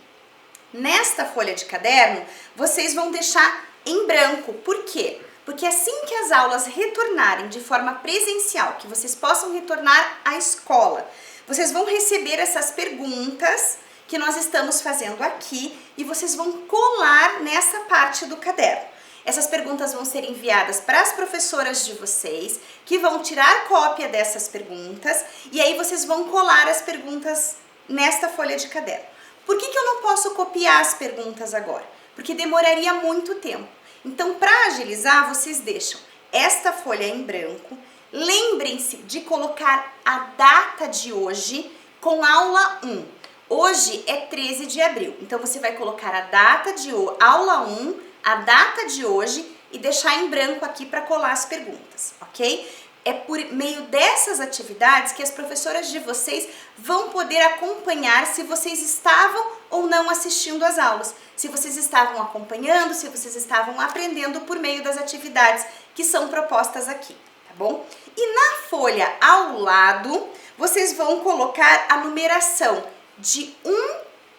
Nesta folha de caderno, vocês vão deixar em branco. Por quê? Porque assim que as aulas retornarem de forma presencial, que vocês possam retornar à escola, vocês vão receber essas perguntas que nós estamos fazendo aqui e vocês vão colar nessa parte do caderno. Essas perguntas vão ser enviadas para as professoras de vocês, que vão tirar cópia dessas perguntas e aí vocês vão colar as perguntas nesta folha de caderno. Por que eu não posso copiar as perguntas agora? Porque demoraria muito tempo. Então, para agilizar, vocês deixam esta folha em branco. Lembrem-se de colocar a data de hoje com aula 1. Hoje é 13 de abril. Então, você vai colocar a data de aula 1, a data de hoje e deixar em branco aqui para colar as perguntas, ok? É por meio dessas atividades que as professoras de vocês vão poder acompanhar se vocês estavam ou não assistindo às aulas, se vocês estavam acompanhando, se vocês estavam aprendendo por meio das atividades que são propostas aqui, tá bom? E na folha ao lado, vocês vão colocar a numeração de 1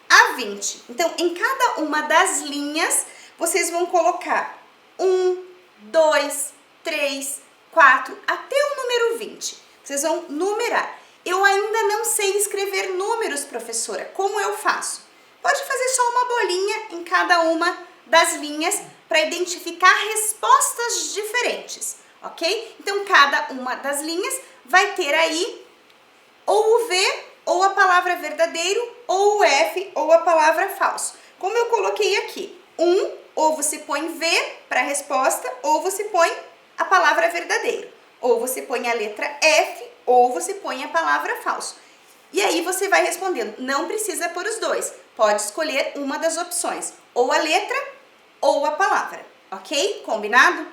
a 20. Então, em cada uma das linhas, vocês vão colocar 1, 2, 3, 4, até o número 20. Vocês vão numerar. Eu ainda não sei escrever números, professora. Como eu faço? Pode fazer só uma bolinha em cada uma das linhas para identificar respostas diferentes, ok? Então, cada uma das linhas vai ter aí ou o V, ou a palavra verdadeiro, ou o F, ou a palavra falso. Como eu coloquei aqui, 1, ou você põe V para a resposta, ou você põe a palavra verdadeiro. Ou você põe a letra F, ou você põe a palavra falso. E aí você vai respondendo. Não precisa pôr os dois. Pode escolher uma das opções. Ou a letra, ou a palavra. Ok? Combinado?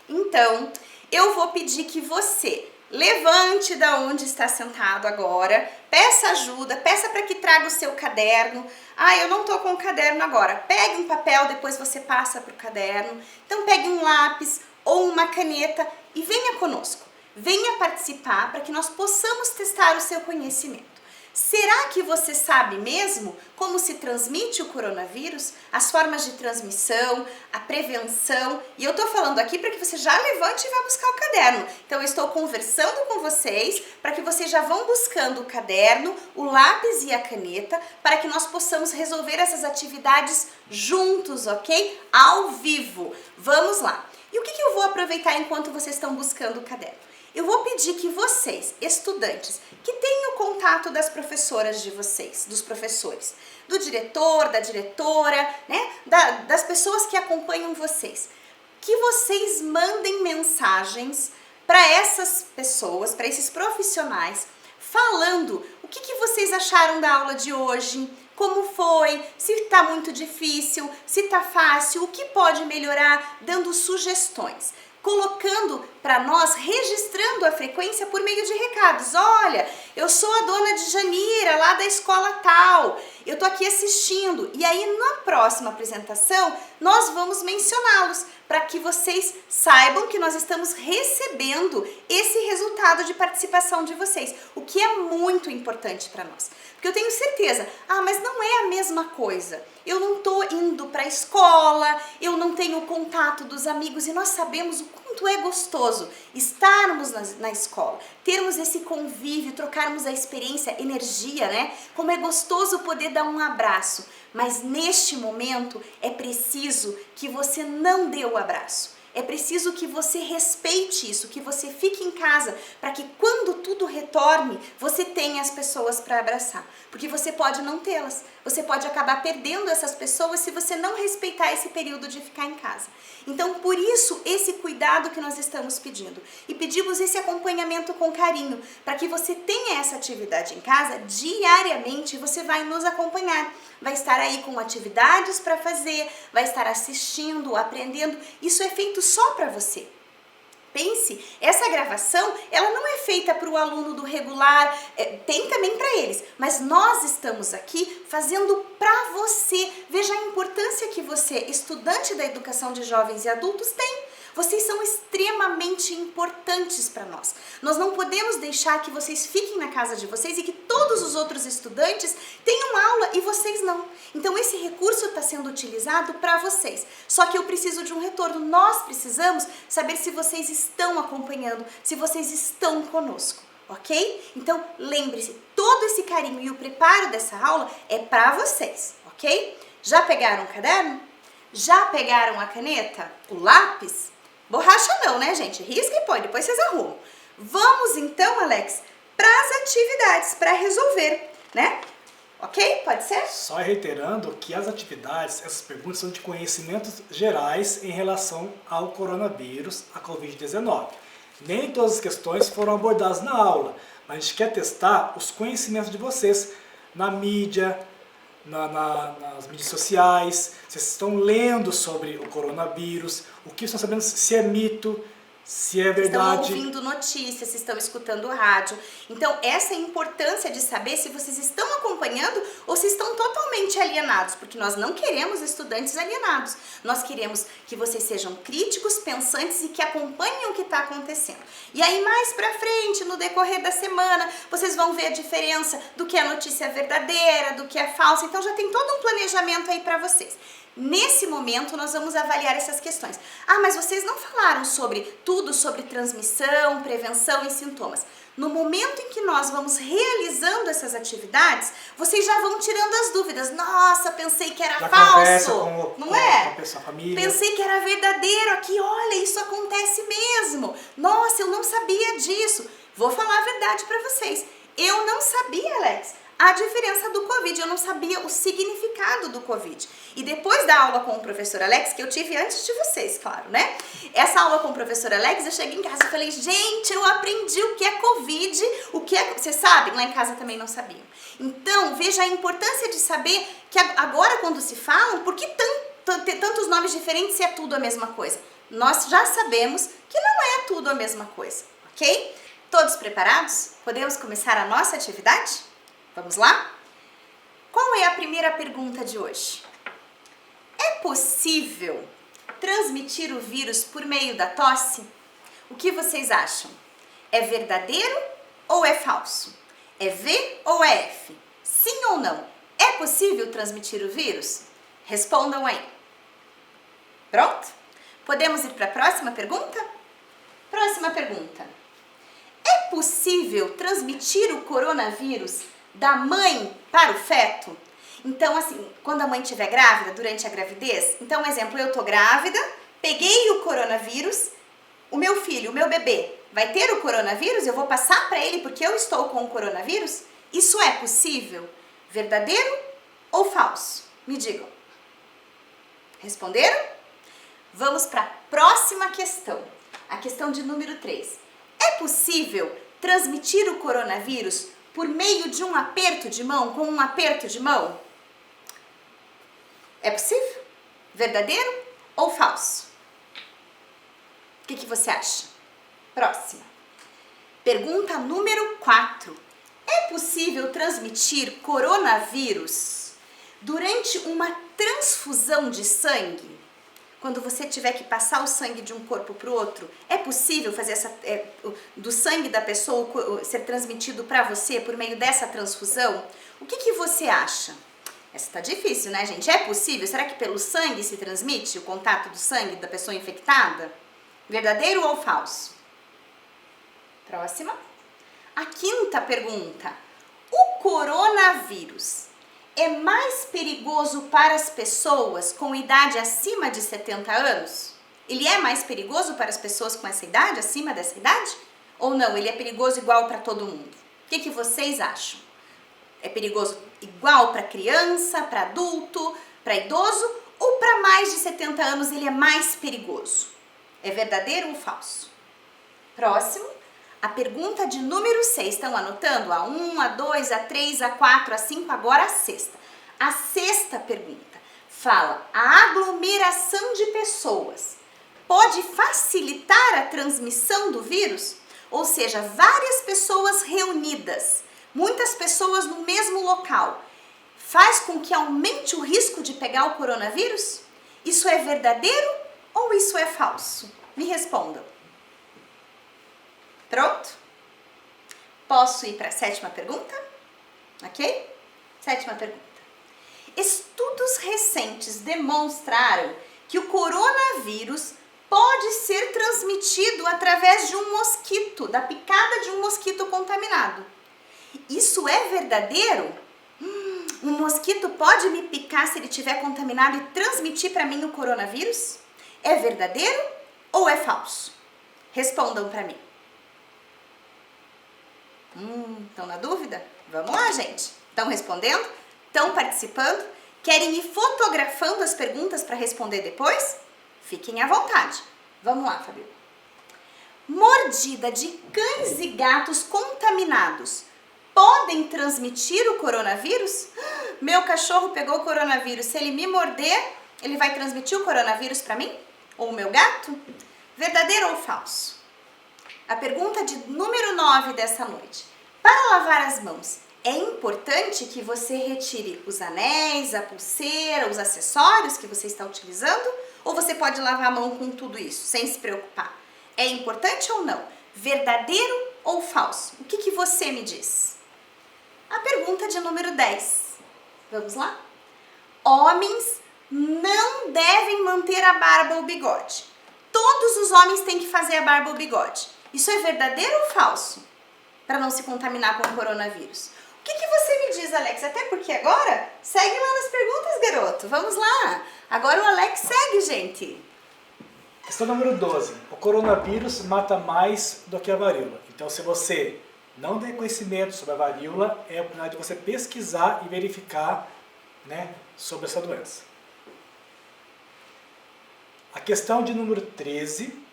Então, eu vou pedir que você levante da onde está sentado agora, peça ajuda, peça para que traga o seu caderno. Ah, eu não tô com o caderno agora. Pegue um papel, depois você passa para o caderno. Então pegue um lápis ou uma caneta e venha conosco. Venha participar para que nós possamos testar o seu conhecimento. Será que você sabe mesmo como se transmite o coronavírus? As formas de transmissão, a prevenção? E eu tô falando aqui para que você já levante e vá buscar o caderno. Então eu estou conversando com vocês para que vocês já vão buscando o caderno, o lápis e a caneta para que nós possamos resolver essas atividades juntos, ok? Ao vivo. Vamos lá. E o que eu vou aproveitar enquanto vocês estão buscando o caderno? Eu vou pedir que vocês, estudantes, que tenham o contato das professoras de vocês, dos professores, do diretor, da diretora, né, das pessoas que acompanham vocês, que vocês mandem mensagens para essas pessoas, para esses profissionais, falando o que vocês acharam da aula de hoje, como foi, se está muito difícil, se está fácil, o que pode melhorar, dando sugestões. Colocando para nós, registrando a frequência por meio de recados. Olha, eu sou a dona de Janira, lá da escola tal, eu tô aqui assistindo. E aí, na próxima apresentação, nós vamos mencioná-los, para que vocês saibam que nós estamos recebendo esse resultado de participação de vocês, o que é muito importante para nós. Porque eu tenho certeza, mas não é a mesma coisa. Eu não tô indo para a escola, eu não tenho o contato dos amigos e nós sabemos o quanto é gostoso estarmos na escola, termos esse convívio, trocarmos a experiência, energia, né? Como é gostoso poder dar um abraço. Mas neste momento é preciso que você não dê o abraço. É preciso que você respeite isso, que você fique em casa, para que quando tudo retorne, você tenha as pessoas para abraçar. Porque você pode não tê-las, você pode acabar perdendo essas pessoas se você não respeitar esse período de ficar em casa. Então, por isso, esse cuidado que nós estamos pedindo. E pedimos esse acompanhamento com carinho, para que você tenha essa atividade em casa, diariamente você vai nos acompanhar. Vai estar aí com atividades para fazer, vai estar assistindo, aprendendo. Isso é feito só para você. Pense, essa gravação, ela não é feita para o aluno do regular, tem também para eles, mas nós estamos aqui fazendo para você. Veja a importância que você, estudante da educação de jovens e adultos, tem. Vocês são extremamente importantes para nós. Nós não podemos deixar que vocês fiquem na casa de vocês e que todos os outros estudantes tenham aula e vocês não. Então esse recurso está sendo utilizado para vocês. Só que eu preciso de um retorno. Nós precisamos saber se vocês estão acompanhando, se vocês estão conosco, ok? Então lembre-se, todo esse carinho e o preparo dessa aula é para vocês, ok? Já pegaram o caderno? Já pegaram a caneta? O lápis? Borracha não, né, gente? Risca e põe, depois vocês arrumam. Vamos então, Alex, para as atividades, para resolver, né? Ok? Pode ser? Só reiterando que as atividades, essas perguntas são de conhecimentos gerais em relação ao coronavírus, a Covid-19. Nem todas as questões foram abordadas na aula, mas a gente quer testar os conhecimentos de vocês na mídia, nas mídias sociais. Vocês estão lendo sobre o coronavírus, o que estão sabendo, se é mito, se é verdade. Estão ouvindo notícias, estão escutando rádio. Então, essa é a importância de saber se vocês estão acompanhando ou se estão totalmente alienados, porque nós não queremos estudantes alienados. Nós queremos que vocês sejam críticos, pensantes e que acompanhem o que está acontecendo. E aí, mais pra frente, no decorrer da semana, vocês vão ver a diferença do que é notícia verdadeira, do que é falsa. Então, já tem todo um planejamento aí pra vocês. Nesse momento, nós vamos avaliar essas questões. Mas vocês não falaram sobre tudo, sobre transmissão, prevenção e sintomas. No momento em que nós vamos realizando essas atividades, vocês já vão tirando as dúvidas. Nossa, pensei que era falso, não é? Com a família. Pensei que era verdadeiro aqui, olha, isso acontece mesmo. Nossa, eu não sabia disso. Vou falar a verdade para vocês. Eu não sabia, Alex, a diferença do Covid, eu não sabia o significado do Covid. E depois da aula com o professor Alex, que eu tive antes de vocês, claro, né? Essa aula com o professor Alex, eu cheguei em casa e falei, gente, eu aprendi o que é Covid, o que é... Vocês sabem? Lá em casa também não sabiam. Então, veja a importância de saber que agora quando se falam, por que tantos nomes diferentes se é tudo a mesma coisa? nós já sabemos que não é tudo a mesma coisa, ok? Todos preparados? Podemos começar a nossa atividade? Vamos lá? Qual é a primeira pergunta de hoje? É possível transmitir o vírus por meio da tosse? O que vocês acham? É verdadeiro ou é falso? É V ou é F? Sim ou não? É possível transmitir o vírus? Respondam aí. Pronto? Podemos ir para a próxima pergunta? Próxima pergunta. É possível transmitir o coronavírus da mãe para o feto? Então, assim, quando a mãe estiver grávida, durante a gravidez, então, exemplo, eu tô grávida, peguei o coronavírus, o meu filho, o meu bebê, vai ter o coronavírus? Eu vou passar para ele porque eu estou com o coronavírus? Isso é possível? Verdadeiro ou falso? Me digam. Responderam? Vamos para a próxima questão, a questão de número 3. É possível transmitir o coronavírus por meio de um aperto de mão, com um aperto de mão? É possível? Verdadeiro ou falso? O que você acha? Próxima. Pergunta número 4. É possível transmitir coronavírus durante uma transfusão de sangue? Quando você tiver que passar o sangue de um corpo para o outro, é possível fazer do sangue da pessoa ser transmitido para você por meio dessa transfusão? O que você acha? Essa tá difícil, né, gente? É possível? Será que pelo sangue se transmite o contato do sangue da pessoa infectada? Verdadeiro ou falso? Próxima. A quinta pergunta. O coronavírus é mais perigoso para as pessoas com idade acima de 70 anos? Ele é mais perigoso para as pessoas com essa idade, acima dessa idade? Ou não, ele é perigoso igual para todo mundo? O que vocês acham? É perigoso igual para criança, para adulto, para idoso? Ou para mais de 70 anos ele é mais perigoso? É verdadeiro ou falso? Próximo. A pergunta de número 6, estão anotando? A 1, a 2, a 3, a 4, a 5, agora a sexta. A sexta pergunta fala: a aglomeração de pessoas pode facilitar a transmissão do vírus? Ou seja, várias pessoas reunidas, muitas pessoas no mesmo local, faz com que aumente o risco de pegar o coronavírus? Isso é verdadeiro ou isso é falso? Me respondam. Pronto? Posso ir para a sétima pergunta? Ok? Sétima pergunta. Estudos recentes demonstraram que o coronavírus pode ser transmitido através de um mosquito, da picada de um mosquito contaminado. Isso é verdadeiro? Um mosquito pode me picar se ele estiver contaminado e transmitir para mim o coronavírus? É verdadeiro ou é falso? Respondam para mim. Estão na dúvida? Vamos lá, gente. Estão respondendo? Estão participando? Querem ir fotografando as perguntas para responder depois? Fiquem à vontade. Vamos lá, Fabiola. Mordida de cães e gatos contaminados podem transmitir o coronavírus? Meu cachorro pegou o coronavírus. Se ele me morder, ele vai transmitir o coronavírus para mim? Ou o meu gato? Verdadeiro ou falso? A pergunta de número 9 dessa noite. Para lavar as mãos, é importante que você retire os anéis, a pulseira, os acessórios que você está utilizando? Ou você pode lavar a mão com tudo isso, sem se preocupar? É importante ou não? Verdadeiro ou falso? O que você me diz? A pergunta de número 10. Vamos lá? Homens não devem manter a barba ou bigode. Todos os homens têm que fazer a barba ou bigode. Isso é verdadeiro ou falso? Para não se contaminar com o coronavírus. O que você me diz, Alex? Até porque agora, segue lá nas perguntas, garoto. Vamos lá. Agora o Alex segue, gente. Questão número 12. O coronavírus mata mais do que a varíola. Então, se você não tem conhecimento sobre a varíola, é a oportunidade de você pesquisar e verificar, né, sobre essa doença. A questão de número 13.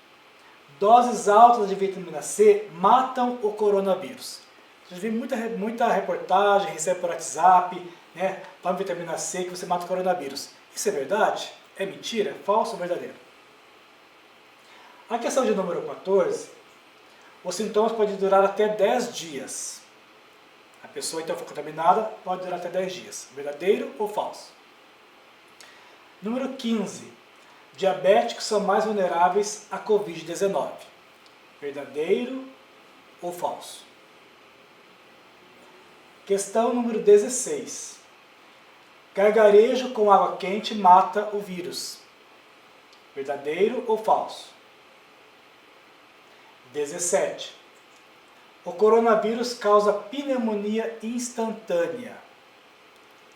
Doses altas de vitamina C matam o coronavírus. A gente vê muita reportagem, recebe por WhatsApp, né? Toma vitamina C que você mata o coronavírus. Isso é verdade? É mentira? É falso ou verdadeiro? A questão de número 14, os sintomas podem durar até 10 dias. A pessoa então foi contaminada, pode durar até 10 dias. Verdadeiro ou falso? Número 15. Diabéticos são mais vulneráveis à Covid-19. Verdadeiro ou falso? Questão número 16. Gargarejo com água quente mata o vírus. Verdadeiro ou falso? 17. O coronavírus causa pneumonia instantânea.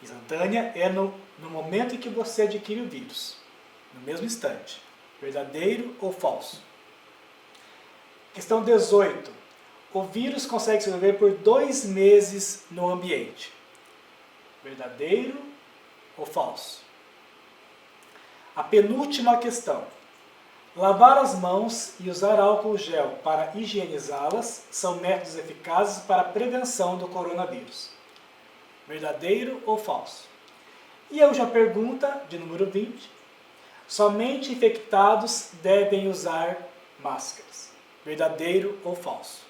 Instantânea é no momento em que você adquire o vírus. No mesmo instante. Verdadeiro ou falso? Questão 18. O vírus consegue sobreviver por 2 meses no ambiente. Verdadeiro ou falso? A penúltima questão. Lavar as mãos e usar álcool gel para higienizá-las são métodos eficazes para a prevenção do coronavírus. Verdadeiro ou falso? E a última pergunta, de número 20. Somente infectados devem usar máscaras. Verdadeiro ou falso?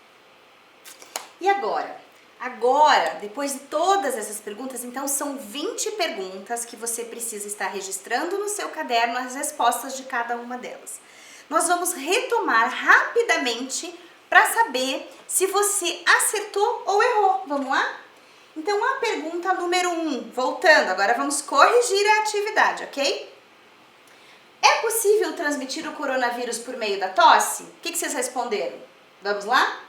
E agora? Agora, depois de todas essas perguntas, então são 20 perguntas que você precisa estar registrando no seu caderno as respostas de cada uma delas. Nós vamos retomar rapidamente para saber se você acertou ou errou. Vamos lá? Então, a pergunta número 1, voltando, agora vamos corrigir a atividade, ok? É possível transmitir o coronavírus por meio da tosse? O que vocês responderam? Vamos lá?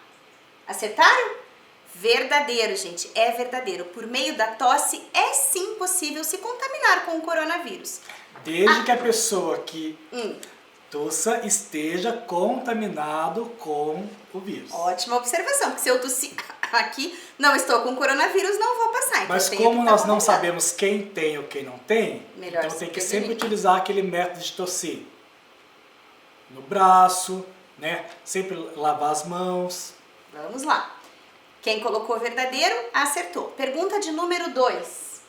Acertaram? Verdadeiro, gente, é verdadeiro. Por meio da tosse é sim possível se contaminar com o coronavírus. Desde que a pessoa que tossa esteja contaminado com o vírus. Ótima observação, porque se eu tossir aqui, não estou com coronavírus, não vou passar. Então mas como nós não sabemos quem tem ou quem não tem, melhor então tem que sempre utilizar aquele método de tossir. No braço, né? Sempre lavar as mãos. Vamos lá. Quem colocou verdadeiro, acertou. Pergunta de número 2.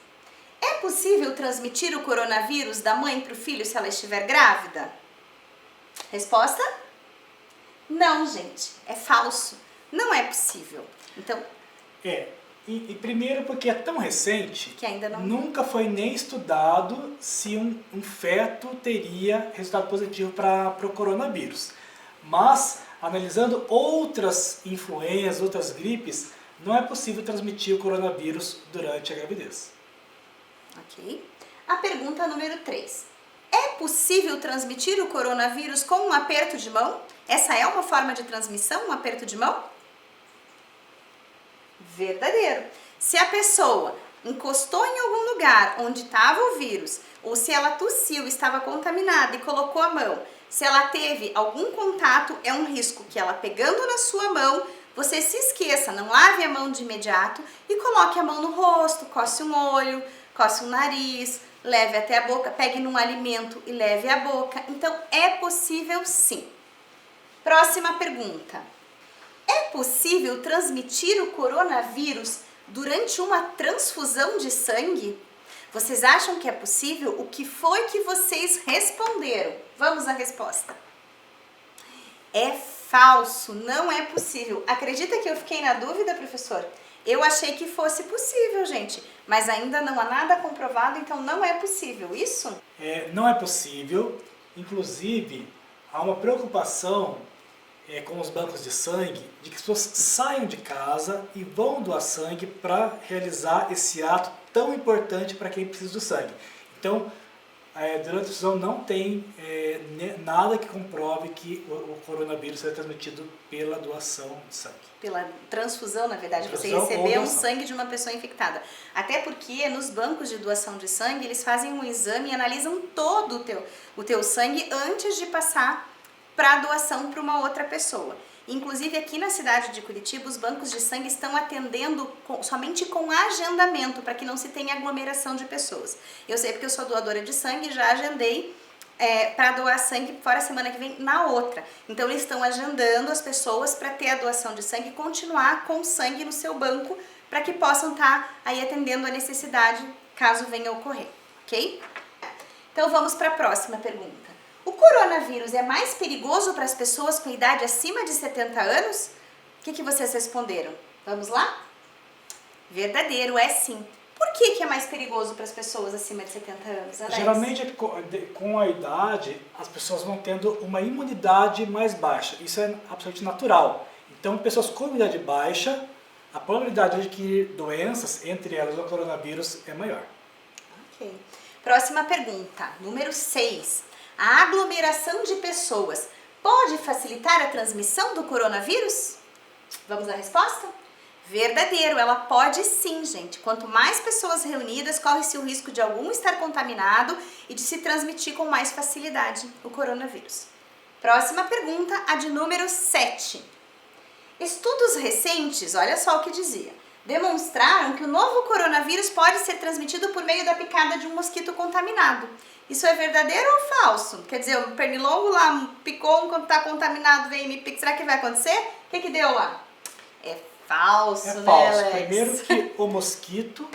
É possível transmitir o coronavírus da mãe para o filho se ela estiver grávida? Resposta? Não, gente. É falso. Não é possível. Então... E primeiro porque é tão recente que ainda não... nunca foi nem estudado se um feto teria resultado positivo para o coronavírus. Mas, analisando outras influenzas, outras gripes, não é possível transmitir o coronavírus durante a gravidez. Ok. A pergunta número 3. É possível transmitir o coronavírus com um aperto de mão? Essa é uma forma de transmissão, um aperto de mão? Verdadeiro. Se a pessoa encostou em algum lugar onde estava o vírus, ou se ela tossiu, estava contaminada e colocou a mão, se ela teve algum contato, é um risco que ela pegando na sua mão, você se esqueça, não lave a mão de imediato e coloque a mão no rosto, coce um olho, coce um nariz, leve até a boca, pegue num alimento e leve à boca. Então, é possível sim. Próxima pergunta. É possível transmitir o coronavírus durante uma transfusão de sangue? Vocês acham que é possível? O que foi que vocês responderam? Vamos à resposta. É falso, não é possível. Acredita que eu fiquei na dúvida, professor? Eu achei que fosse possível, gente, mas ainda não há nada comprovado, então não é possível, isso? Não é possível, inclusive há uma preocupação com os bancos de sangue, de que as pessoas saiam de casa e vão doar sangue para realizar esse ato tão importante para quem precisa do sangue. Então, durante a transfusão não tem nada que comprove que o coronavírus é transmitido pela doação de sangue. Pela transfusão, na verdade, você recebeu um sangue de uma pessoa infectada. Até porque nos bancos de doação de sangue, eles fazem um exame e analisam todo o teu sangue antes de passar para doação para uma outra pessoa. Inclusive aqui na cidade de Curitiba, os bancos de sangue estão atendendo somente com agendamento, para que não se tenha aglomeração de pessoas. Eu sei porque eu sou doadora de sangue, já agendei para doar sangue fora a semana que vem na outra. Então eles estão agendando as pessoas para ter a doação de sangue e continuar com sangue no seu banco, para que possam estar aí atendendo a necessidade caso venha a ocorrer, ok? Então vamos para a próxima pergunta. O O coronavírus é mais perigoso para as pessoas com idade acima de 70 anos? O que vocês responderam? Vamos lá? Verdadeiro, é sim. Por que é mais perigoso para as pessoas acima de 70 anos, Alex? Geralmente, com a idade, as pessoas vão tendo uma imunidade mais baixa. Isso é absolutamente natural. Então, pessoas com imunidade baixa, a probabilidade de adquirir doenças, entre elas o coronavírus, é maior. Ok. Próxima pergunta, número 6. A aglomeração de pessoas pode facilitar a transmissão do coronavírus? Vamos à resposta? Verdadeiro, ela pode sim, gente. Quanto mais pessoas reunidas, corre-se o risco de algum estar contaminado e de se transmitir com mais facilidade o coronavírus. Próxima pergunta, a de número 7. Estudos recentes, olha só o que dizia, demonstraram que o novo coronavírus pode ser transmitido por meio da picada de um mosquito contaminado. Isso é verdadeiro ou falso? Quer dizer, o pernilongo lá picou enquanto está contaminado, vem e me pica. Será que vai acontecer? O que deu lá? É falso, É né, falso. Alex? Primeiro que o mosquito,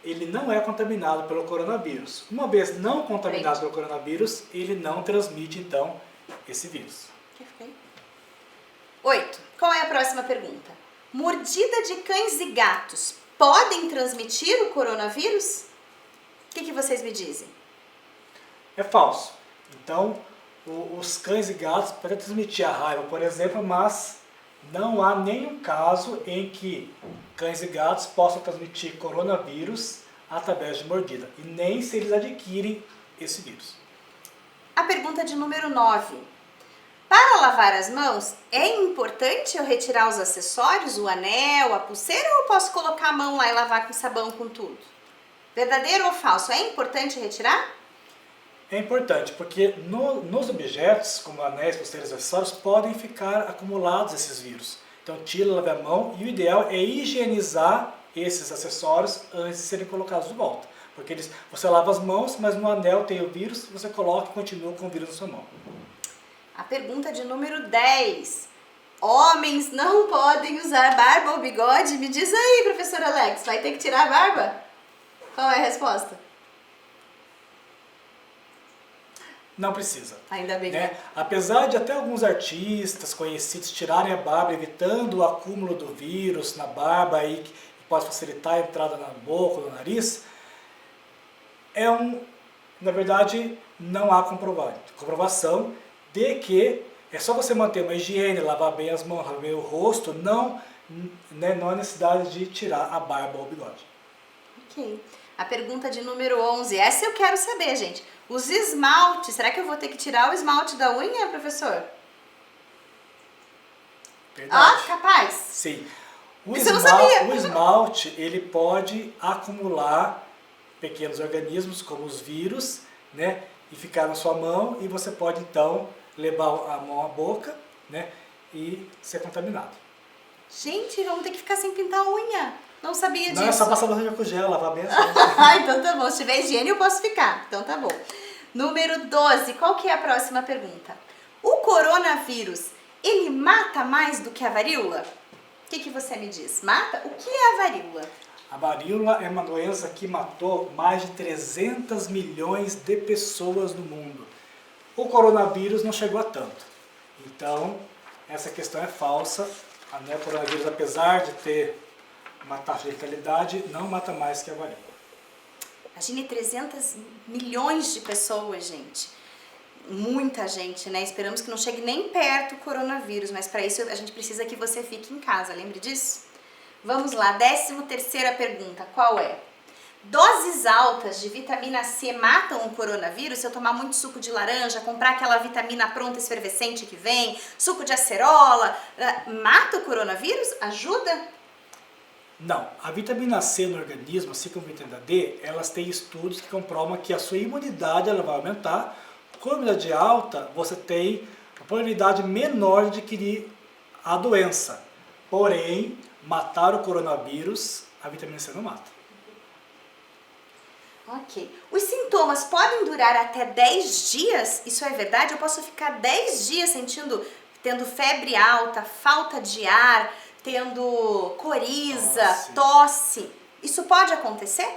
ele não é contaminado pelo coronavírus. Uma vez não contaminado pelo coronavírus, ele não transmite, então, esse vírus. 8. Qual é a próxima pergunta? Mordida de cães e gatos podem transmitir o coronavírus? O que vocês me dizem? É falso. Então, os cães e gatos podem transmitir a raiva, por exemplo, mas não há nenhum caso em que cães e gatos possam transmitir coronavírus através de mordida, e nem se eles adquirem esse vírus. A pergunta de número 9. Para lavar as mãos, é importante eu retirar os acessórios, o anel, a pulseira, ou eu posso colocar a mão lá e lavar com sabão, com tudo? Verdadeiro ou falso? É importante retirar? É importante, porque nos objetos, como anéis, pulseiras e acessórios, podem ficar acumulados esses vírus. Então tira, lave a mão, e o ideal é higienizar esses acessórios antes de serem colocados de volta. Porque você lava as mãos, mas no anel tem o vírus, você coloca e continua com o vírus na sua mão. A pergunta de número 10. Homens não podem usar barba ou bigode? Me diz aí, professor Alex, vai ter que tirar a barba? Qual é a resposta? Não precisa. Ainda bem. Né? Apesar de até alguns artistas conhecidos tirarem a barba, evitando o acúmulo do vírus na barba, aí, que pode facilitar a entrada na boca ou no nariz, na verdade, não há comprovação de que é só você manter uma higiene, lavar bem as mãos, lavar bem o rosto, não há necessidade de tirar a barba ou o bigode. Ok. A pergunta de número 11, essa eu quero saber, gente. Os esmaltes, será que eu vou ter que tirar o esmalte da unha, professor? Verdade. Ah, capaz? Sim. Isso eu não sabia. O esmalte, ele pode acumular pequenos organismos, como os vírus, né? E ficar na sua mão, e você pode, então, levar a mão à boca, né? E ser contaminado. Gente, vamos ter que ficar sem pintar a unha. Não sabia disso. Não, é só passar bastante álcool gel, lavar bem as mãos. Então tá bom. Se tiver higiene, eu posso ficar. Então tá bom. Número 12. Qual que é a próxima pergunta? O coronavírus, ele mata mais do que a varíola? O que você me diz? Mata? O que é a varíola? A varíola é uma doença que matou mais de 300 milhões de pessoas no mundo. O coronavírus não chegou a tanto. Então, essa questão é falsa. O coronavírus, apesar de ter uma taxa de letalidade, não mata mais que a varíola. Imagine 300 milhões de pessoas, gente. Muita gente, né? Esperamos que não chegue nem perto o coronavírus, mas para isso a gente precisa que você fique em casa, lembre disso? Vamos lá, 13ª pergunta, qual é? Doses altas de vitamina C matam o coronavírus? Se eu tomar muito suco de laranja, comprar aquela vitamina pronta efervescente que vem, suco de acerola, mata o coronavírus? Ajuda? Não, a vitamina C no organismo, assim como a vitamina D, elas têm estudos que comprovam que a sua imunidade ela vai aumentar. Com a imunidade alta, você tem a probabilidade menor de adquirir a doença. Porém, matar o coronavírus, a vitamina C não mata. Ok. Os sintomas podem durar até 10 dias? Isso é verdade? Eu posso ficar 10 dias tendo febre alta, falta de ar, tendo coriza, tosse. Isso pode acontecer?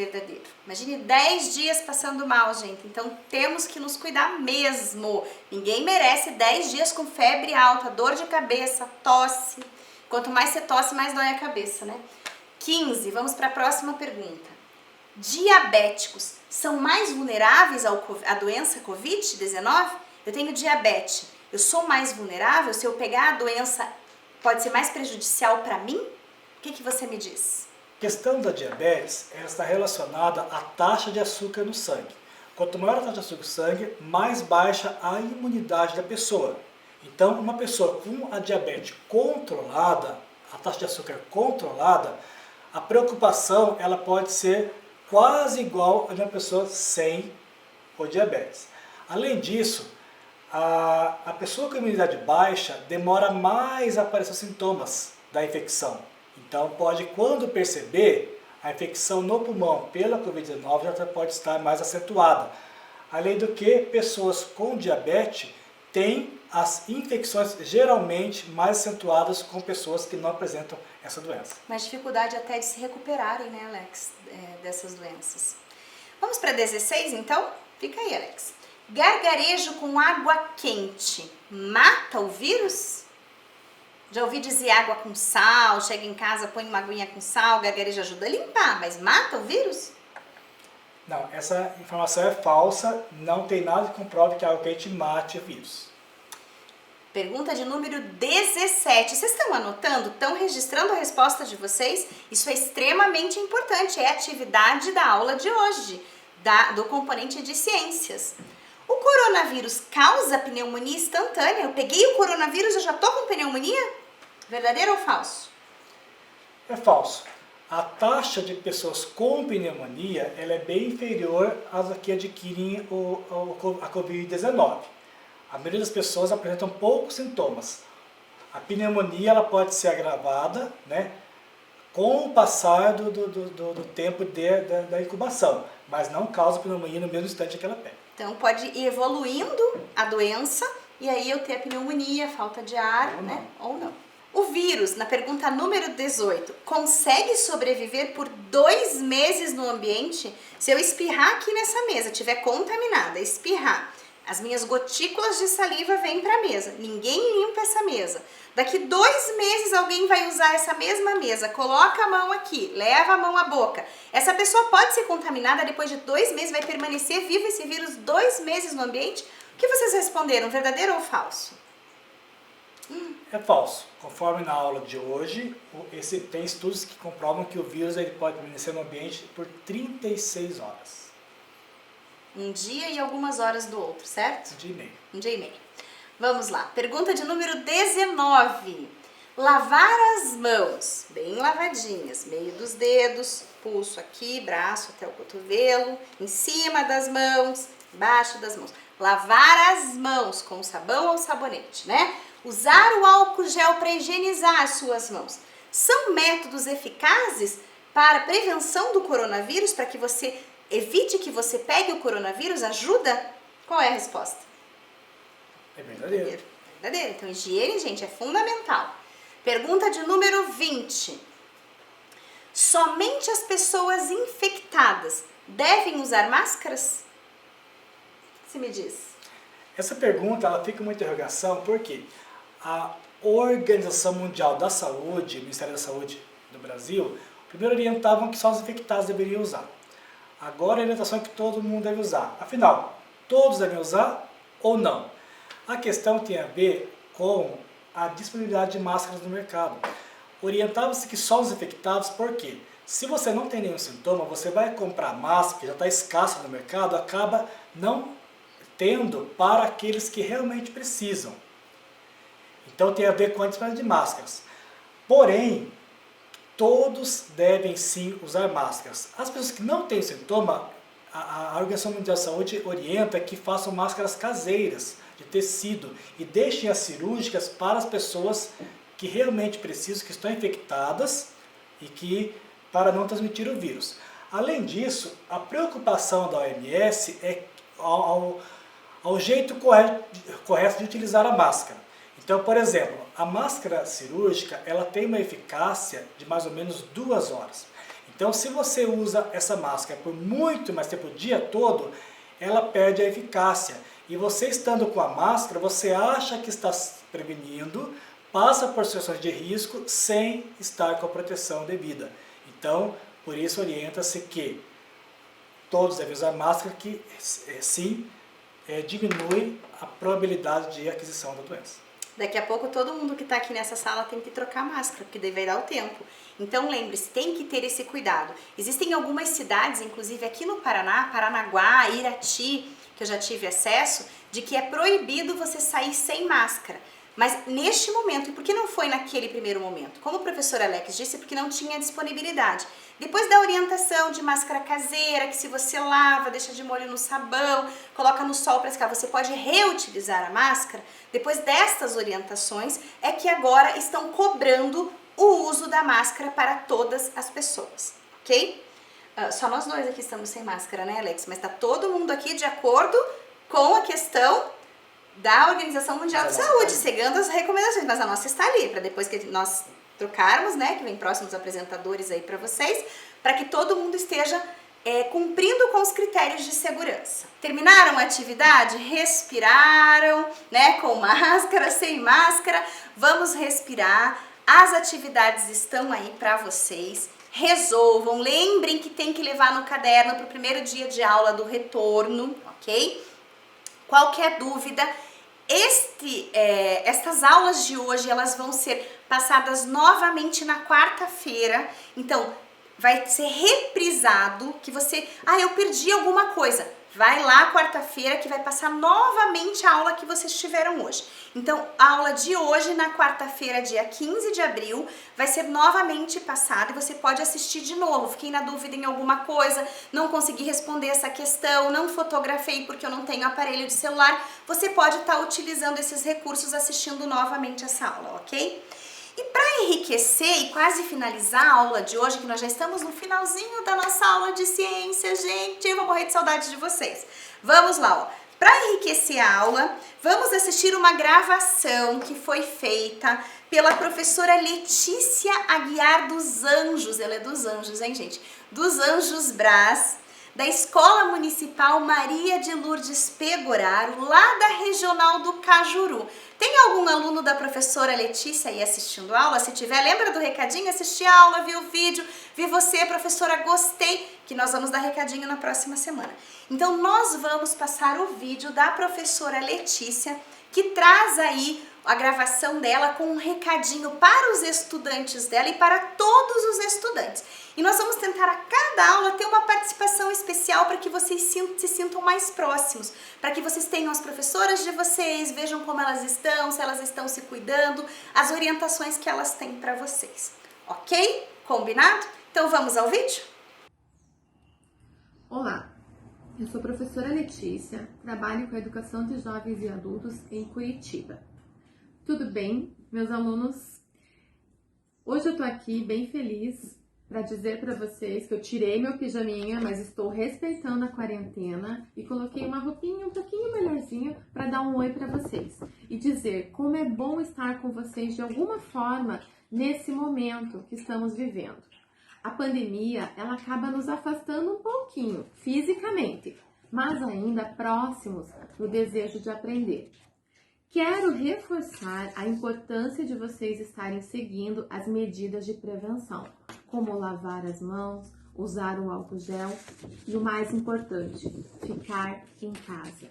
Verdadeiro. Imagine 10 dias passando mal, gente. Então temos que nos cuidar mesmo. Ninguém merece 10 dias com febre alta, dor de cabeça, tosse. Quanto mais você tosse, mais dói a cabeça, né? 15. Vamos para a próxima pergunta. Diabéticos são mais vulneráveis à doença Covid-19? Eu tenho diabetes. Eu sou mais vulnerável? Se eu pegar a doença, pode ser mais prejudicial para mim? O que você me diz? A questão da diabetes, ela está relacionada à taxa de açúcar no sangue. Quanto maior a taxa de açúcar no sangue, mais baixa a imunidade da pessoa. Então, uma pessoa com a diabetes controlada, a taxa de açúcar controlada, a preocupação ela pode ser quase igual a de uma pessoa sem o diabetes. Além disso, a pessoa com imunidade baixa demora mais a aparecer os sintomas da infecção. Então, quando perceber, a infecção no pulmão pela Covid-19 já pode estar mais acentuada. Além do que, pessoas com diabetes têm as infecções geralmente mais acentuadas com pessoas que não apresentam essa doença. Mais dificuldade até de se recuperarem, né, Alex, dessas doenças. Vamos para 16, então? Fica aí, Alex. Gargarejo com água quente mata o vírus? Já ouvi dizer água com sal, chega em casa, põe uma aguinha com sal, gargarejo ajuda a limpar, mas mata o vírus? Não, essa informação é falsa, não tem nada que comprove que a água quente mate o vírus. Pergunta de número 17. Vocês estão anotando? Estão registrando a resposta de vocês? Isso é extremamente importante, é a atividade da aula de hoje, do componente de ciências. O coronavírus causa pneumonia instantânea? Eu peguei o coronavírus, eu já estou com pneumonia? Verdadeiro ou falso? É falso. A taxa de pessoas com pneumonia ela é bem inferior às que adquirem a Covid-19. A maioria das pessoas apresentam poucos sintomas. A pneumonia ela pode ser agravada, né, com o passar do tempo da incubação, mas não causa pneumonia no mesmo instante que ela pega. Então pode ir evoluindo a doença e aí eu ter a pneumonia, falta de ar, ou né? Ou não. O vírus, na pergunta número 18, consegue sobreviver por 2 meses no ambiente? Se eu espirrar aqui nessa mesa, estiver contaminada, espirrar, as minhas gotículas de saliva vêm para a mesa, ninguém limpa essa mesa. Daqui 2 meses alguém vai usar essa mesma mesa, coloca a mão aqui, leva a mão à boca. Essa pessoa pode ser contaminada, depois de 2 meses vai permanecer vivo esse vírus 2 meses no ambiente? O que vocês responderam, verdadeiro ou falso? É falso. Conforme na aula de hoje, tem estudos que comprovam que o vírus ele pode permanecer no ambiente por 36 horas. Um dia e algumas horas do outro, certo? Um dia e meio. Um dia e meio. Vamos lá. Pergunta de número 19. Lavar as mãos, bem lavadinhas, meio dos dedos, pulso aqui, braço até o cotovelo, em cima das mãos, embaixo das mãos. Lavar as mãos com sabão ou sabonete, né? Usar o álcool gel para higienizar as suas mãos. São métodos eficazes para a prevenção do coronavírus, para que você evite que você pegue o coronavírus? Ajuda? Qual é a resposta? É verdadeiro. Verdadeiro. Então, higiene, gente, é fundamental. Pergunta de número 20. Somente as pessoas infectadas devem usar máscaras? Se me diz. Essa pergunta ela fica uma interrogação porque a Organização Mundial da Saúde, o Ministério da Saúde do Brasil, primeiro orientavam que só os infectados deveriam usar. Agora a orientação é que todo mundo deve usar. Afinal, todos devem usar ou não? A questão tem a ver com a disponibilidade de máscaras no mercado. Orientava-se que só os infectados, por quê? Se você não tem nenhum sintoma, você vai comprar máscara, que já está escassa no mercado, acaba não tendo para aqueles que realmente precisam. Então tem a ver com a disponibilidade de máscaras. Porém, todos devem sim usar máscaras. As pessoas que não têm sintoma, a Organização Mundial da Saúde orienta que façam máscaras caseiras, de tecido, e deixem as cirúrgicas para as pessoas que realmente precisam, que estão infectadas e que para não transmitir o vírus. Além disso, a preocupação da OMS é ao jeito correto de utilizar a máscara. Então, por exemplo, a máscara cirúrgica ela tem uma eficácia de mais ou menos 2 horas. Então, se você usa essa máscara por muito mais tempo, o dia todo, ela perde a eficácia. E você estando com a máscara, você acha que está prevenindo, passa por situações de risco sem estar com a proteção devida. Então, por isso orienta-se que todos devem usar máscara, que sim, diminui a probabilidade de aquisição da doença. Daqui a pouco todo mundo que está aqui nessa sala tem que trocar máscara, porque daí vai dar o tempo. Então lembre-se, tem que ter esse cuidado. Existem algumas cidades, inclusive aqui no Paraná, Paranaguá, Irati, que eu já tive acesso, de que é proibido você sair sem máscara. Mas neste momento, e por que não foi naquele primeiro momento? Como o professor Alex disse, porque não tinha disponibilidade. Depois da orientação de máscara caseira, que se você lava, deixa de molho no sabão, coloca no sol para secar, você pode reutilizar a máscara. Depois destas orientações, é que agora estão cobrando o uso da máscara para todas as pessoas, ok? Só nós dois aqui estamos sem máscara, né, Alex? Mas está todo mundo aqui de acordo com a questão da Organização Mundial de Saúde, seguindo as recomendações, mas a nossa está ali, para depois que nós trocarmos, né, que vem próximos apresentadores aí para vocês, para que todo mundo esteja cumprindo com os critérios de segurança. Terminaram a atividade? Respiraram, né, com máscara, sem máscara, vamos respirar, as atividades estão aí para vocês, resolvam, lembrem que tem que levar no caderno para o primeiro dia de aula do retorno, ok? Qualquer dúvida, estas aulas de hoje, elas vão ser passadas novamente na quarta-feira, então vai ser reprisado, que você, eu perdi alguma coisa, vai lá quarta-feira que vai passar novamente a aula que vocês tiveram hoje. Então, a aula de hoje, na quarta-feira, dia 15 de abril, vai ser novamente passada e você pode assistir de novo. Fiquei na dúvida em alguma coisa, não consegui responder essa questão, não fotografei porque eu não tenho aparelho de celular. Você pode estar utilizando esses recursos assistindo novamente essa aula, ok? E para enriquecer e quase finalizar a aula de hoje, que nós já estamos no finalzinho da nossa aula de ciência, gente, eu vou morrer de saudade de vocês. Vamos lá, ó. Para enriquecer a aula, vamos assistir uma gravação que foi feita pela professora Letícia Aguiar dos Anjos. Ela é dos Anjos, hein, gente? Dos Anjos Brás, da Escola Municipal Maria de Lourdes Pegoraro, lá da Regional do Cajuru. Tem algum aluno da professora Letícia aí assistindo a aula? Se tiver, lembra do recadinho? Assisti a aula, vi o vídeo, vi você, professora, gostei, que nós vamos dar recadinho na próxima semana. Então, nós vamos passar o vídeo da professora Letícia, que traz aí a gravação dela com um recadinho para os estudantes dela e para todos os estudantes. E nós vamos tentar a cada aula ter uma participação especial para que vocês se sintam mais próximos, para que vocês tenham as professoras de vocês, vejam como elas estão, se elas estão se cuidando, as orientações que elas têm para vocês. Ok? Combinado? Então vamos ao vídeo? Olá, eu sou a professora Letícia, trabalho com a educação de jovens e adultos em Curitiba. Tudo bem, meus alunos? Hoje eu tô aqui bem feliz para dizer para vocês que eu tirei meu pijaminha, mas estou respeitando a quarentena e coloquei uma roupinha um pouquinho melhorzinha para dar um oi para vocês e dizer como é bom estar com vocês de alguma forma nesse momento que estamos vivendo. A pandemia, ela acaba nos afastando um pouquinho fisicamente, mas ainda próximos no desejo de aprender. Quero reforçar a importância de vocês estarem seguindo as medidas de prevenção, como lavar as mãos, usar o álcool gel e o mais importante, ficar em casa.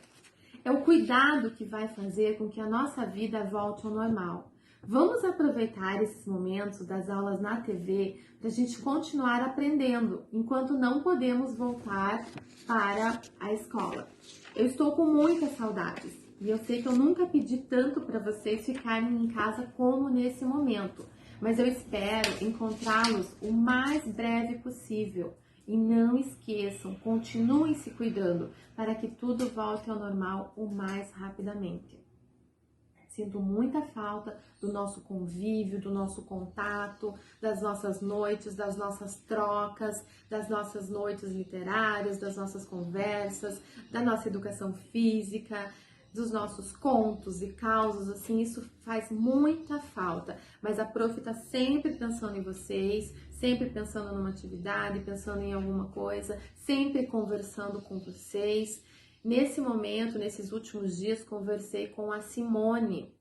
É o cuidado que vai fazer com que a nossa vida volte ao normal. Vamos aproveitar esses momentos das aulas na TV para a gente continuar aprendendo, enquanto não podemos voltar para a escola. Eu estou com muitas saudades. E eu sei que eu nunca pedi tanto para vocês ficarem em casa como nesse momento, mas eu espero encontrá-los o mais breve possível. E não esqueçam, continuem se cuidando para que tudo volte ao normal o mais rapidamente. Sinto muita falta do nosso convívio, do nosso contato, das nossas noites, das nossas trocas, das nossas noites literárias, das nossas conversas, da nossa educação física, dos nossos contos e causos, assim, isso faz muita falta. Mas a prof tá sempre pensando em vocês, sempre pensando numa atividade, pensando em alguma coisa, sempre conversando com vocês. Nesse momento, nesses últimos dias, conversei com a Simone,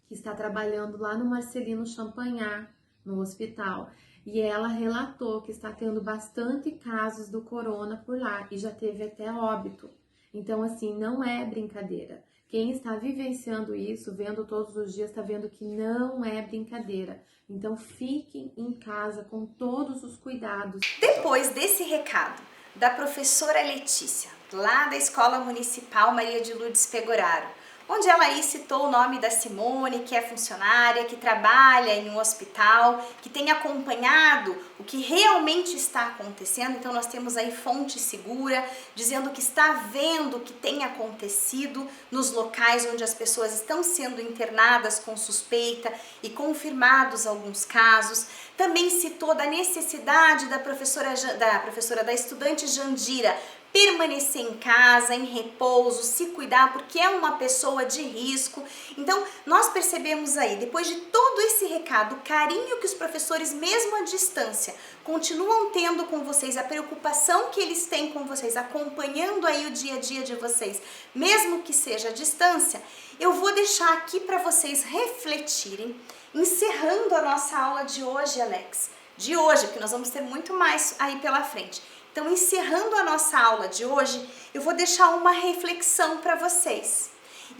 que está trabalhando lá no Marcelino Champagnat, no hospital. E ela relatou que está tendo bastante casos do corona por lá e já teve até óbito. Então, assim, não é brincadeira. Quem está vivenciando isso, vendo todos os dias, está vendo que não é brincadeira. Então, fiquem em casa com todos os cuidados. Depois desse recado da professora Letícia, lá da Escola Municipal Maria de Lourdes Pegoraro, onde ela aí citou o nome da Simone, que é funcionária, que trabalha em um hospital, que tem acompanhado o que realmente está acontecendo. Então nós temos aí fonte segura, dizendo que está vendo o que tem acontecido nos locais onde as pessoas estão sendo internadas com suspeita e confirmados alguns casos. Também citou da necessidade da estudante Jandira permanecer em casa, em repouso, se cuidar, porque é uma pessoa de risco. Então, nós percebemos aí, depois de todo esse recado, o carinho que os professores, mesmo à distância, continuam tendo com vocês, a preocupação que eles têm com vocês, acompanhando aí o dia a dia de vocês, mesmo que seja à distância, eu vou deixar aqui para vocês refletirem, encerrando a nossa aula de hoje, Alex. De hoje, porque nós vamos ter muito mais aí pela frente. Então, encerrando a nossa aula de hoje, eu vou deixar uma reflexão para vocês.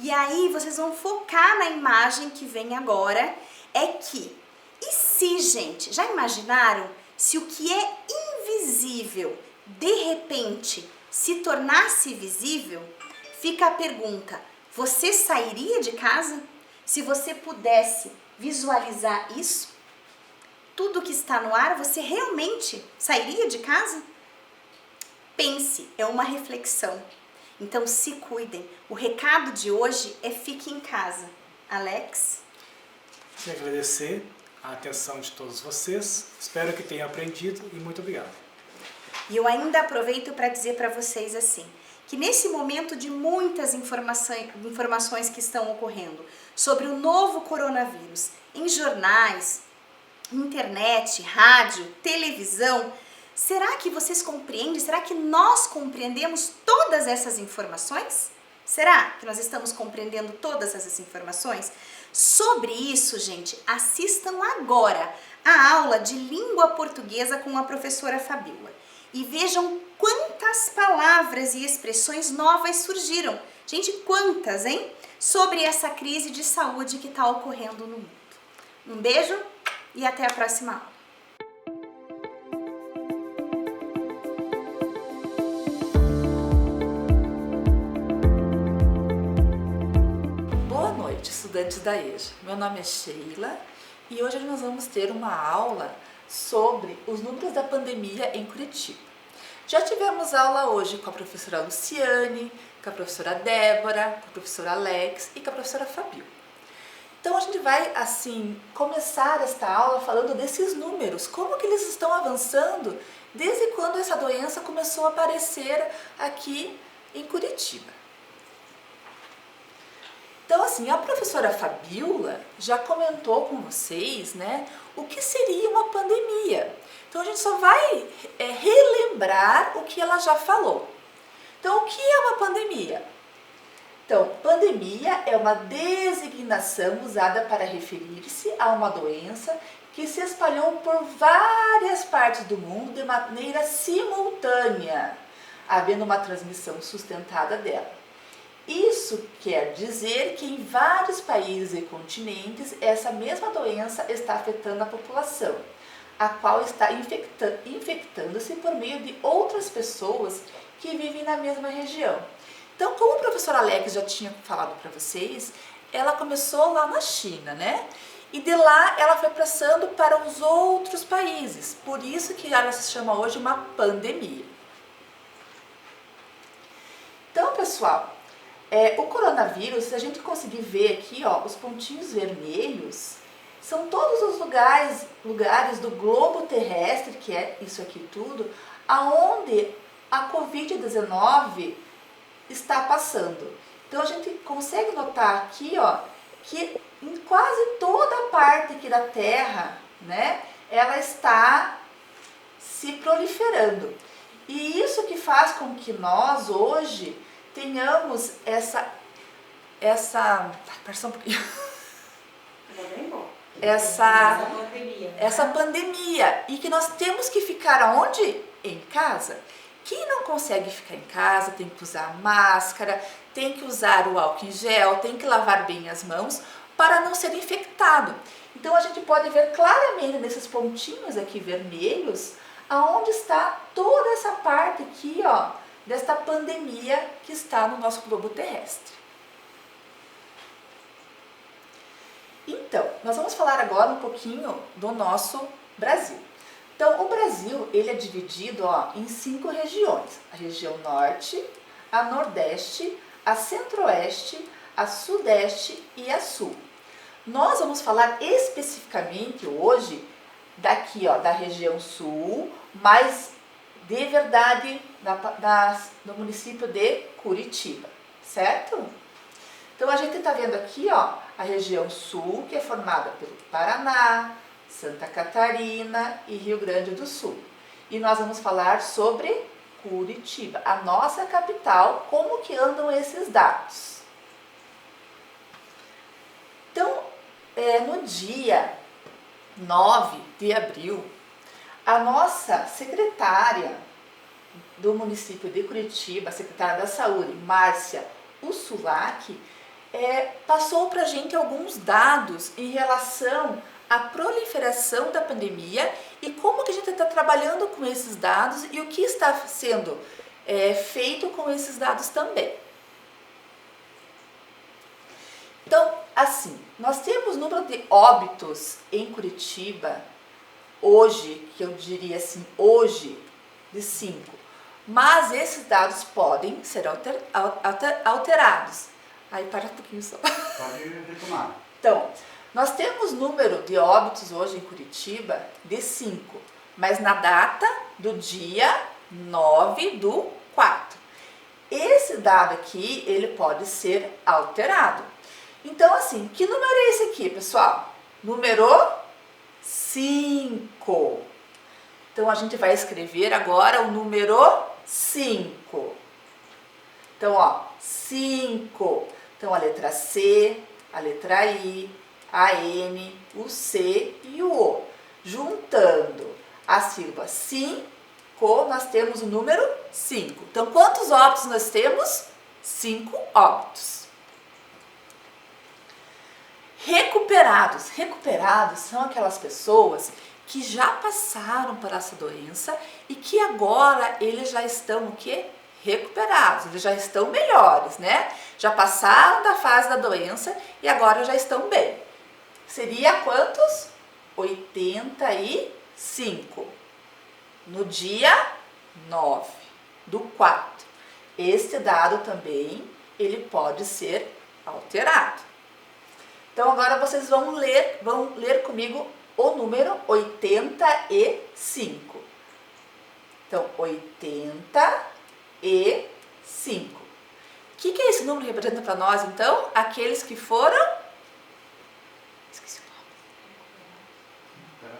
E aí, vocês vão focar na imagem que vem agora, e se, gente, já imaginaram se o que é invisível, de repente, se tornasse visível? Fica a pergunta, você sairia de casa? Se você pudesse visualizar isso, tudo que está no ar, você realmente sairia de casa? Pense, é uma reflexão. Então se cuidem. O recado de hoje é fique em casa. Alex? Quero agradecer a atenção de todos vocês. Espero que tenham aprendido e muito obrigado. E eu ainda aproveito para dizer para vocês assim, que nesse momento de muitas informações que estão ocorrendo sobre o novo coronavírus, em jornais, internet, rádio, televisão, será que vocês compreendem? Será que nós compreendemos todas essas informações? Será que nós estamos compreendendo todas essas informações? Sobre isso, gente, assistam agora a aula de língua portuguesa com a professora Fabiola e vejam quantas palavras e expressões novas surgiram. Gente, quantas, hein? Sobre essa crise de saúde que está ocorrendo no mundo. Um beijo e até a próxima aula. Estudantes da EJA. Meu nome é Sheila e hoje nós vamos ter uma aula sobre os números da pandemia em Curitiba. Já tivemos aula hoje com a professora Luciane, com a professora Débora, com a professora Alex e com a professora Fabiola. Então a gente vai assim começar esta aula falando desses números, como que eles estão avançando desde quando essa doença começou a aparecer aqui em Curitiba. Então, assim, a professora Fabiola já comentou com vocês, né, o que seria uma pandemia. Então, a gente só vai relembrar o que ela já falou. Então, o que é uma pandemia? Então, pandemia é uma designação usada para referir-se a uma doença que se espalhou por várias partes do mundo de maneira simultânea, havendo uma transmissão sustentada dela. Isso quer dizer que em vários países e continentes essa mesma doença está afetando a população, a qual está infectando-se por meio de outras pessoas que vivem na mesma região. Então, como a professora Alex já tinha falado para vocês, ela começou lá na China, né? E de lá ela foi passando para os outros países, por isso que ela se chama hoje uma pandemia. Então, pessoal, o coronavírus, se a gente conseguir ver aqui, ó, os pontinhos vermelhos, são todos os lugares do globo terrestre, que é isso aqui tudo, aonde a Covid-19 está passando. Então a gente consegue notar aqui, ó, que em quase toda a parte aqui da Terra, né, ela está se proliferando. E isso que faz com que nós hoje tenhamos essa pandemia, e que nós temos que ficar aonde? Em casa. Quem não consegue ficar em casa tem que usar máscara, tem que usar o álcool em gel, tem que lavar bem as mãos para não ser infectado. Então a gente pode ver claramente nesses pontinhos aqui vermelhos aonde está toda essa parte aqui, ó, desta pandemia que está no nosso globo terrestre. Então, nós vamos falar agora um pouquinho do nosso Brasil. Então, o Brasil, ele é dividido, ó, em 5 regiões. A região Norte, a Nordeste, a Centro-Oeste, a Sudeste e a Sul. Nós vamos falar especificamente hoje daqui, ó, da região Sul, mas de verdade do município de Curitiba, certo? Então, a gente está vendo aqui, ó, a região Sul, que é formada pelo Paraná, Santa Catarina e Rio Grande do Sul. E nós vamos falar sobre Curitiba, a nossa capital, como que andam esses dados. Então, no dia 9 de abril, a nossa secretária do município de Curitiba, a secretária da Saúde, Márcia Ursulac, passou para a gente alguns dados em relação à proliferação da pandemia e como que a gente está trabalhando com esses dados e o que está sendo feito com esses dados também. Então, assim, nós temos número de óbitos em Curitiba, hoje, que eu diria assim, hoje, de 5. Mas esses dados podem ser alterados. Aí, para um pouquinho só. Pode retomar. Então, nós temos número de óbitos hoje em Curitiba de 5, mas na data do dia 9/4. Esse dado aqui, ele pode ser alterado. Então, assim, que número é esse aqui, pessoal? Número 5. Então, a gente vai escrever agora o número 5. Então, ó, 5. Então, a letra C, a letra I, a N, o C e o O. Juntando a sílaba 5, nós temos o número 5. Então, quantos óbitos nós temos? 5 óbitos. Recuperados. Recuperados são aquelas pessoas que já passaram por essa doença e que agora eles já estão o quê? Recuperados, eles já estão melhores, né? Já passaram da fase da doença e agora já estão bem. Seria quantos? 85. No dia 9/4. Este dado também, ele pode ser alterado. Então, agora vocês vão ler comigo o número 85. Então, 85. O que é esse número que representa para nós, então? Aqueles que foram... Esqueci o nome.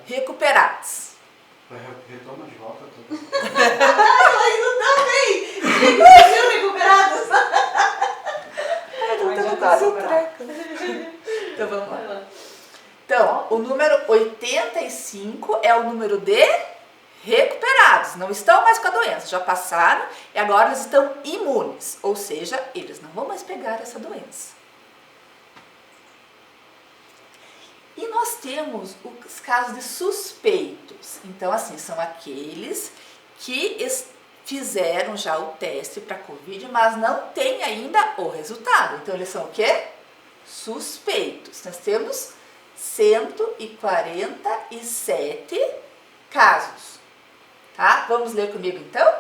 Recuperados. Retoma de volta tudo. Ainda tá bem! Recuperados! Então vamos lá. Então, o número 85 é o número de recuperados. Não estão mais com a doença, já passaram e agora eles estão imunes. Ou seja, eles não vão mais pegar essa doença. E nós temos os casos de suspeitos. Então, assim, são aqueles que fizeram já o teste para Covid, mas não tem ainda o resultado. Então, eles são o quê? Suspeitos. Nós temos 147 casos. Tá? Vamos ler comigo, então?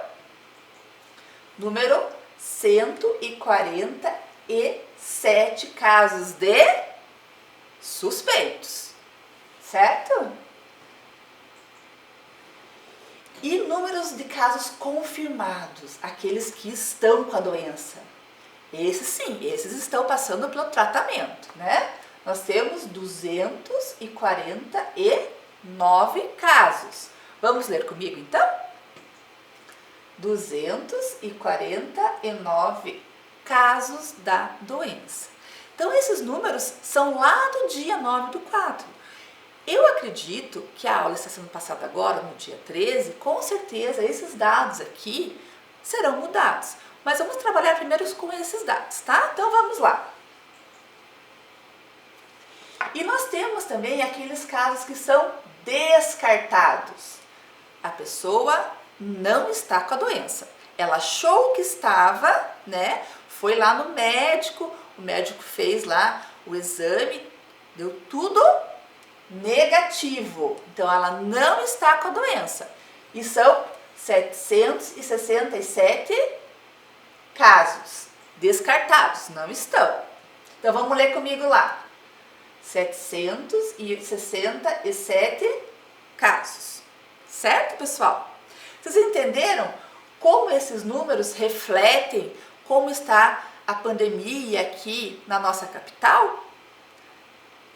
Número 147 casos de suspeitos. Certo? E números de casos confirmados, aqueles que estão com a doença. Esses sim, esses estão passando pelo tratamento, né? Nós temos 249 casos. Vamos ler comigo então? 249 casos da doença. Então, esses números são lá do dia 9/4. Eu acredito que a aula está sendo passada agora, no dia 13, com certeza esses dados aqui serão mudados. Mas vamos trabalhar primeiro com esses dados, tá? Então, vamos lá. E nós temos também aqueles casos que são descartados. A pessoa não está com a doença. Ela achou que estava, né? Foi lá no médico, o médico fez lá o exame, deu tudo negativo. Então, ela não está com a doença. E são 767 casos descartados, não estão. Então, vamos ler comigo lá. 767 casos. Certo, pessoal? Vocês entenderam como esses números refletem como está a pandemia aqui na nossa capital?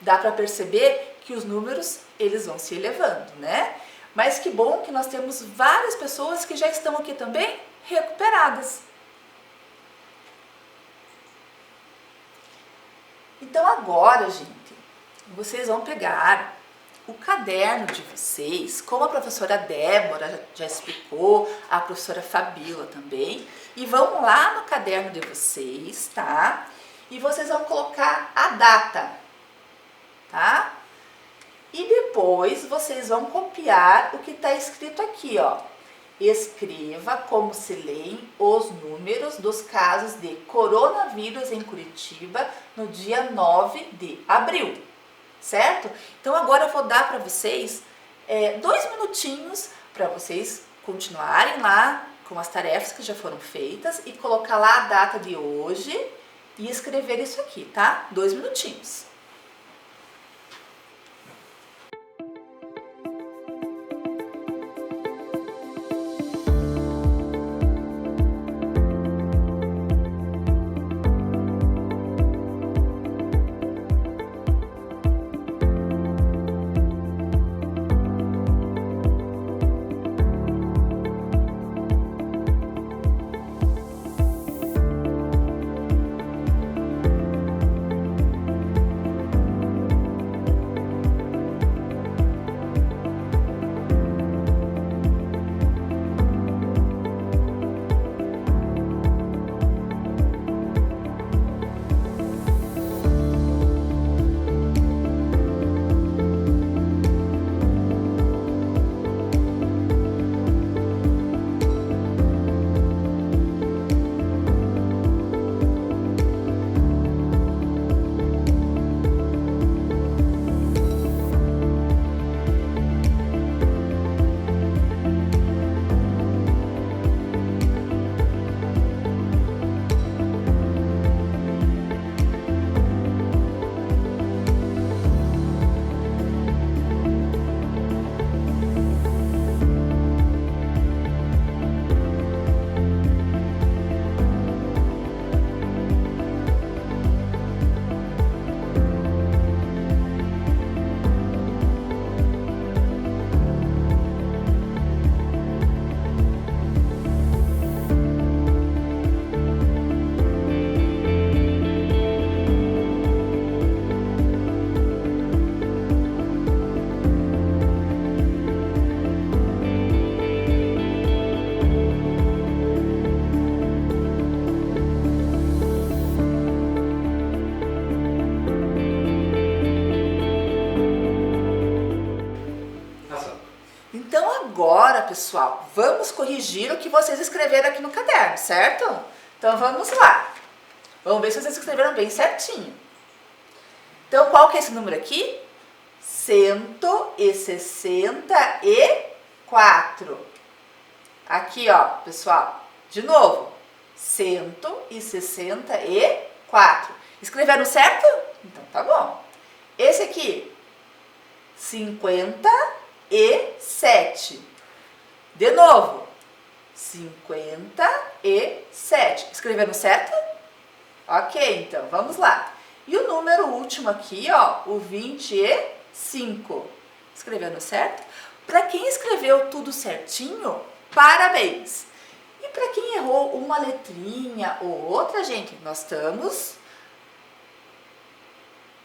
Dá para perceber que os números, eles vão se elevando, né? Mas que bom que nós temos várias pessoas que já estão aqui também recuperadas. Então agora, gente, vocês vão pegar o caderno de vocês, como a professora Débora já explicou, a professora Fabíola também, e vão lá no caderno de vocês, tá? E vocês vão colocar a data, tá? E depois vocês vão copiar o que está escrito aqui, ó. Escreva como se leem os números dos casos de coronavírus em Curitiba no dia 9 de abril. Certo? Então agora eu vou dar para vocês 2 minutinhos para vocês continuarem lá com as tarefas que já foram feitas e colocar lá a data de hoje e escrever isso aqui, tá? 2 minutinhos. Agora, pessoal, vamos corrigir o que vocês escreveram aqui no caderno, certo? Então, vamos lá. Vamos ver se vocês escreveram bem certinho. Então, qual que é esse número aqui? 164. Aqui, ó, pessoal, de novo. 164. Escreveram certo? Então, tá bom. Esse aqui, 57. De novo, 57. Escreveram certo? Ok, então, vamos lá. E o número último aqui, ó, o 25. Escreveram certo? Para quem escreveu tudo certinho, parabéns! E para quem errou uma letrinha ou outra, gente, nós estamos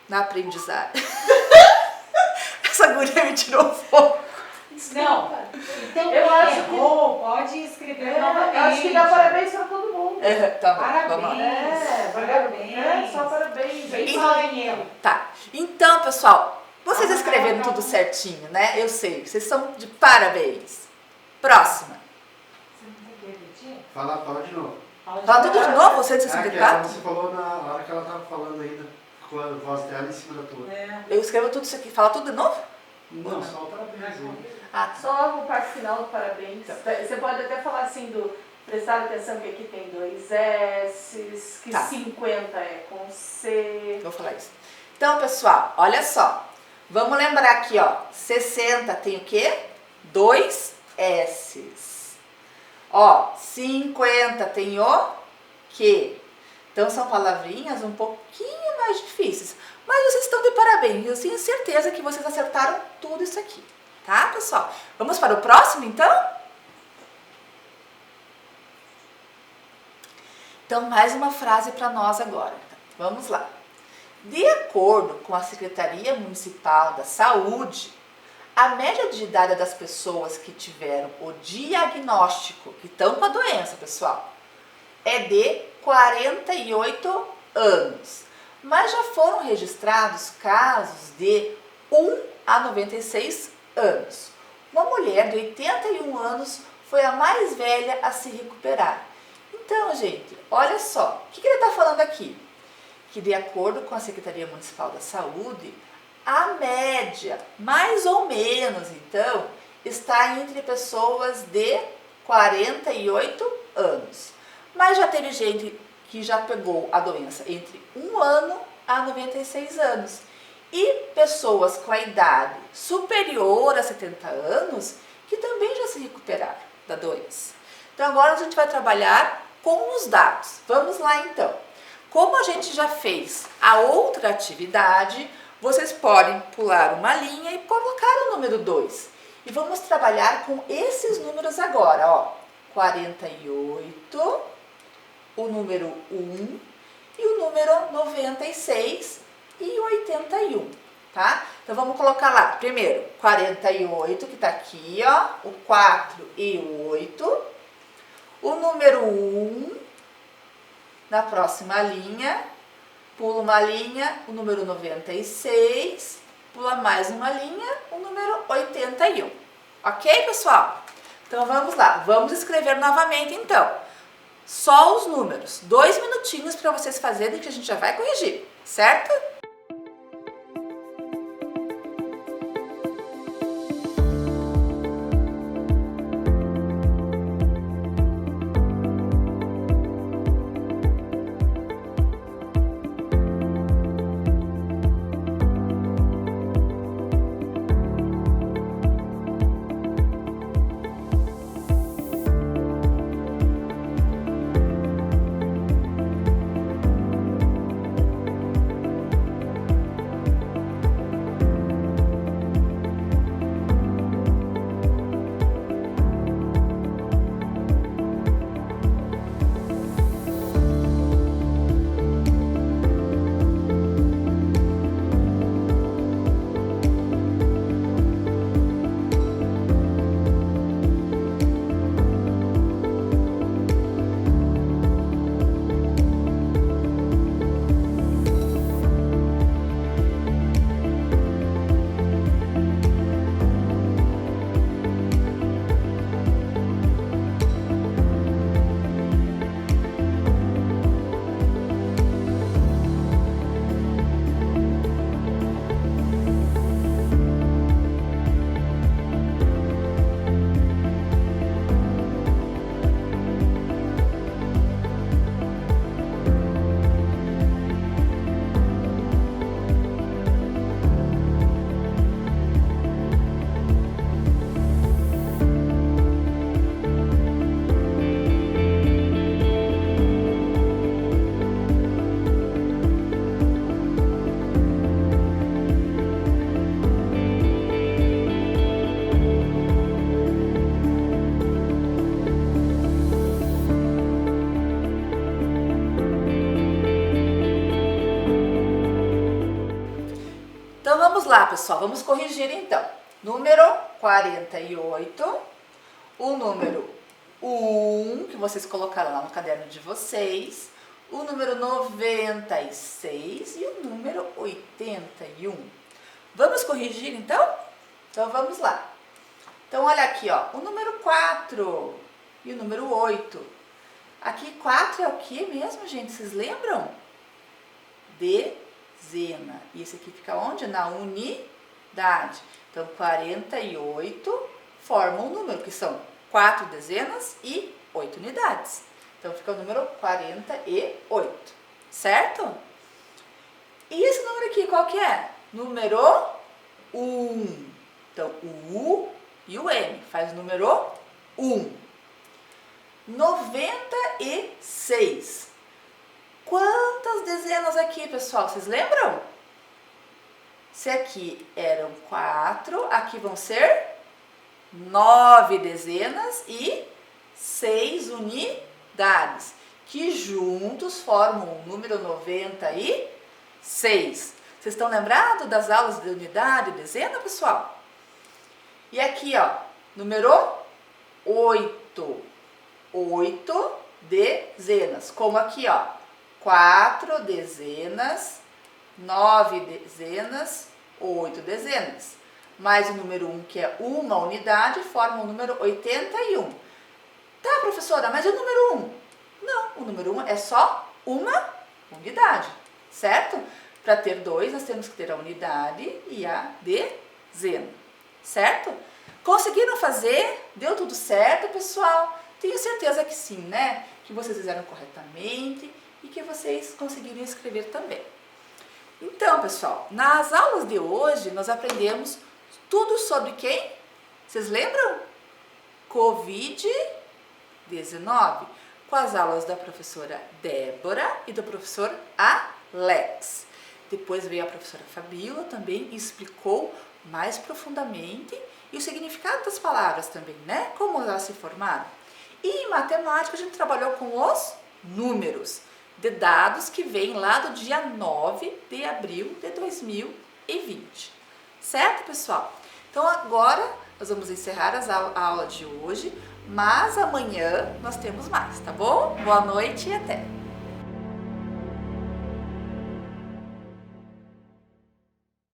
na aprendizagem. Essa guria me tirou fogo. Não, então Eu acho quem errou pode escrever novamente. Acho que dá parabéns para todo mundo. Tá bom, vamos lá. Parabéns. Só parabéns. Bem só em erro. Tá, então pessoal, vocês escreveram tudo certinho, né? Eu sei, vocês são de parabéns. Próxima. Fala de novo. Fala tudo de novo, você de É que ela, 64? você falou na hora que ela tava falando ainda, com a voz dela em cima da tua. Eu escrevo tudo isso aqui, fala tudo de novo? Não, só o parabéns. Né? Ah, Só o parte final do parabéns. Você pode até falar assim prestar atenção que aqui tem 2 S's, que Tá. 50 é com C. vou falar isso. Então, pessoal, olha só. Vamos lembrar aqui, ó. 60 tem o quê? 2 S's. Ó, 50 tem o quê? Então, são palavrinhas um pouquinho mais difíceis. Mas vocês estão de parabéns. Eu tenho certeza que vocês acertaram tudo isso aqui. Tá, pessoal? Vamos para o próximo, então? Então, mais uma frase para nós agora. Vamos lá. De acordo com a Secretaria Municipal da Saúde, a média de idade das pessoas que tiveram o diagnóstico, que estão com a doença, pessoal, é de 48 anos. Mas já foram registrados casos de 1 a 96 anos. Uma mulher de 81 anos foi a mais velha a se recuperar. Então, gente, olha só, o que ele está falando aqui? Que de acordo com a Secretaria Municipal da Saúde, a média, mais ou menos, então, está entre pessoas de 48 anos. Mas já teve gente que já pegou a doença entre 1 ano a 96 anos. E pessoas com a idade superior a 70 anos que também já se recuperaram da doença. Então agora a gente vai trabalhar com os dados. Vamos lá então. Como a gente já fez a outra atividade, vocês podem pular uma linha e colocar o número 2. E vamos trabalhar com esses números agora, ó. 48, o número 1 e o número 96 e 81, tá? Então vamos colocar lá, primeiro, 48, que tá aqui, ó, o 4 e o 8, o número 1, na próxima linha, pula uma linha, o número 96, pula mais uma linha, o número 81, ok, pessoal? Então vamos lá, vamos escrever novamente então. Só os números, 2 minutinhos para vocês fazerem que a gente já vai corrigir, certo? Então vamos lá, pessoal, vamos corrigir então. Número 48, o número 1, que vocês colocaram lá no caderno de vocês, o número 96 e o número 81. Vamos corrigir então? Então vamos lá. Então olha aqui, ó, o número 4 e o número 8. Aqui 4 é o que mesmo, gente? Vocês lembram? Dezena. E esse aqui fica onde? Na unidade. Então 48 forma um número, que são 4 dezenas e 8 unidades. Então fica o número 48, certo? E esse número aqui, qual que é? Número 1. Então o U e o M faz o número 1. 96. Quantas dezenas aqui, pessoal? Vocês lembram? Se aqui eram 4, aqui vão ser 9 dezenas e 6 unidades, que juntos formam o número 96. Vocês estão lembrados das aulas de unidade e dezena, pessoal? E aqui, ó, número 8. 8 dezenas. Como aqui, ó, 4 dezenas, 9 dezenas, 8 dezenas. Mais o número 1, que é uma unidade, forma o número 81. Tá, professora, mas e o número 1? Não, o número 1 é só uma unidade, certo? Para ter 2, nós temos que ter a unidade e a dezena, certo? Conseguiram fazer? Deu tudo certo, pessoal? Tenho certeza que sim, né? Que vocês fizeram corretamente e que vocês conseguiram escrever também. Então, pessoal, nas aulas de hoje nós aprendemos tudo sobre quem? Vocês lembram? Covid-19, com as aulas da professora Débora e do professor Alex. Depois veio a professora Fabíola também e explicou mais profundamente e o significado das palavras também, né? Como elas se formaram. E em matemática a gente trabalhou com os números de dados que vêm lá do dia 9 de abril de 2020. Certo, pessoal? Então agora nós vamos encerrar a aula de hoje, mas amanhã nós temos mais, tá bom? Boa noite e até!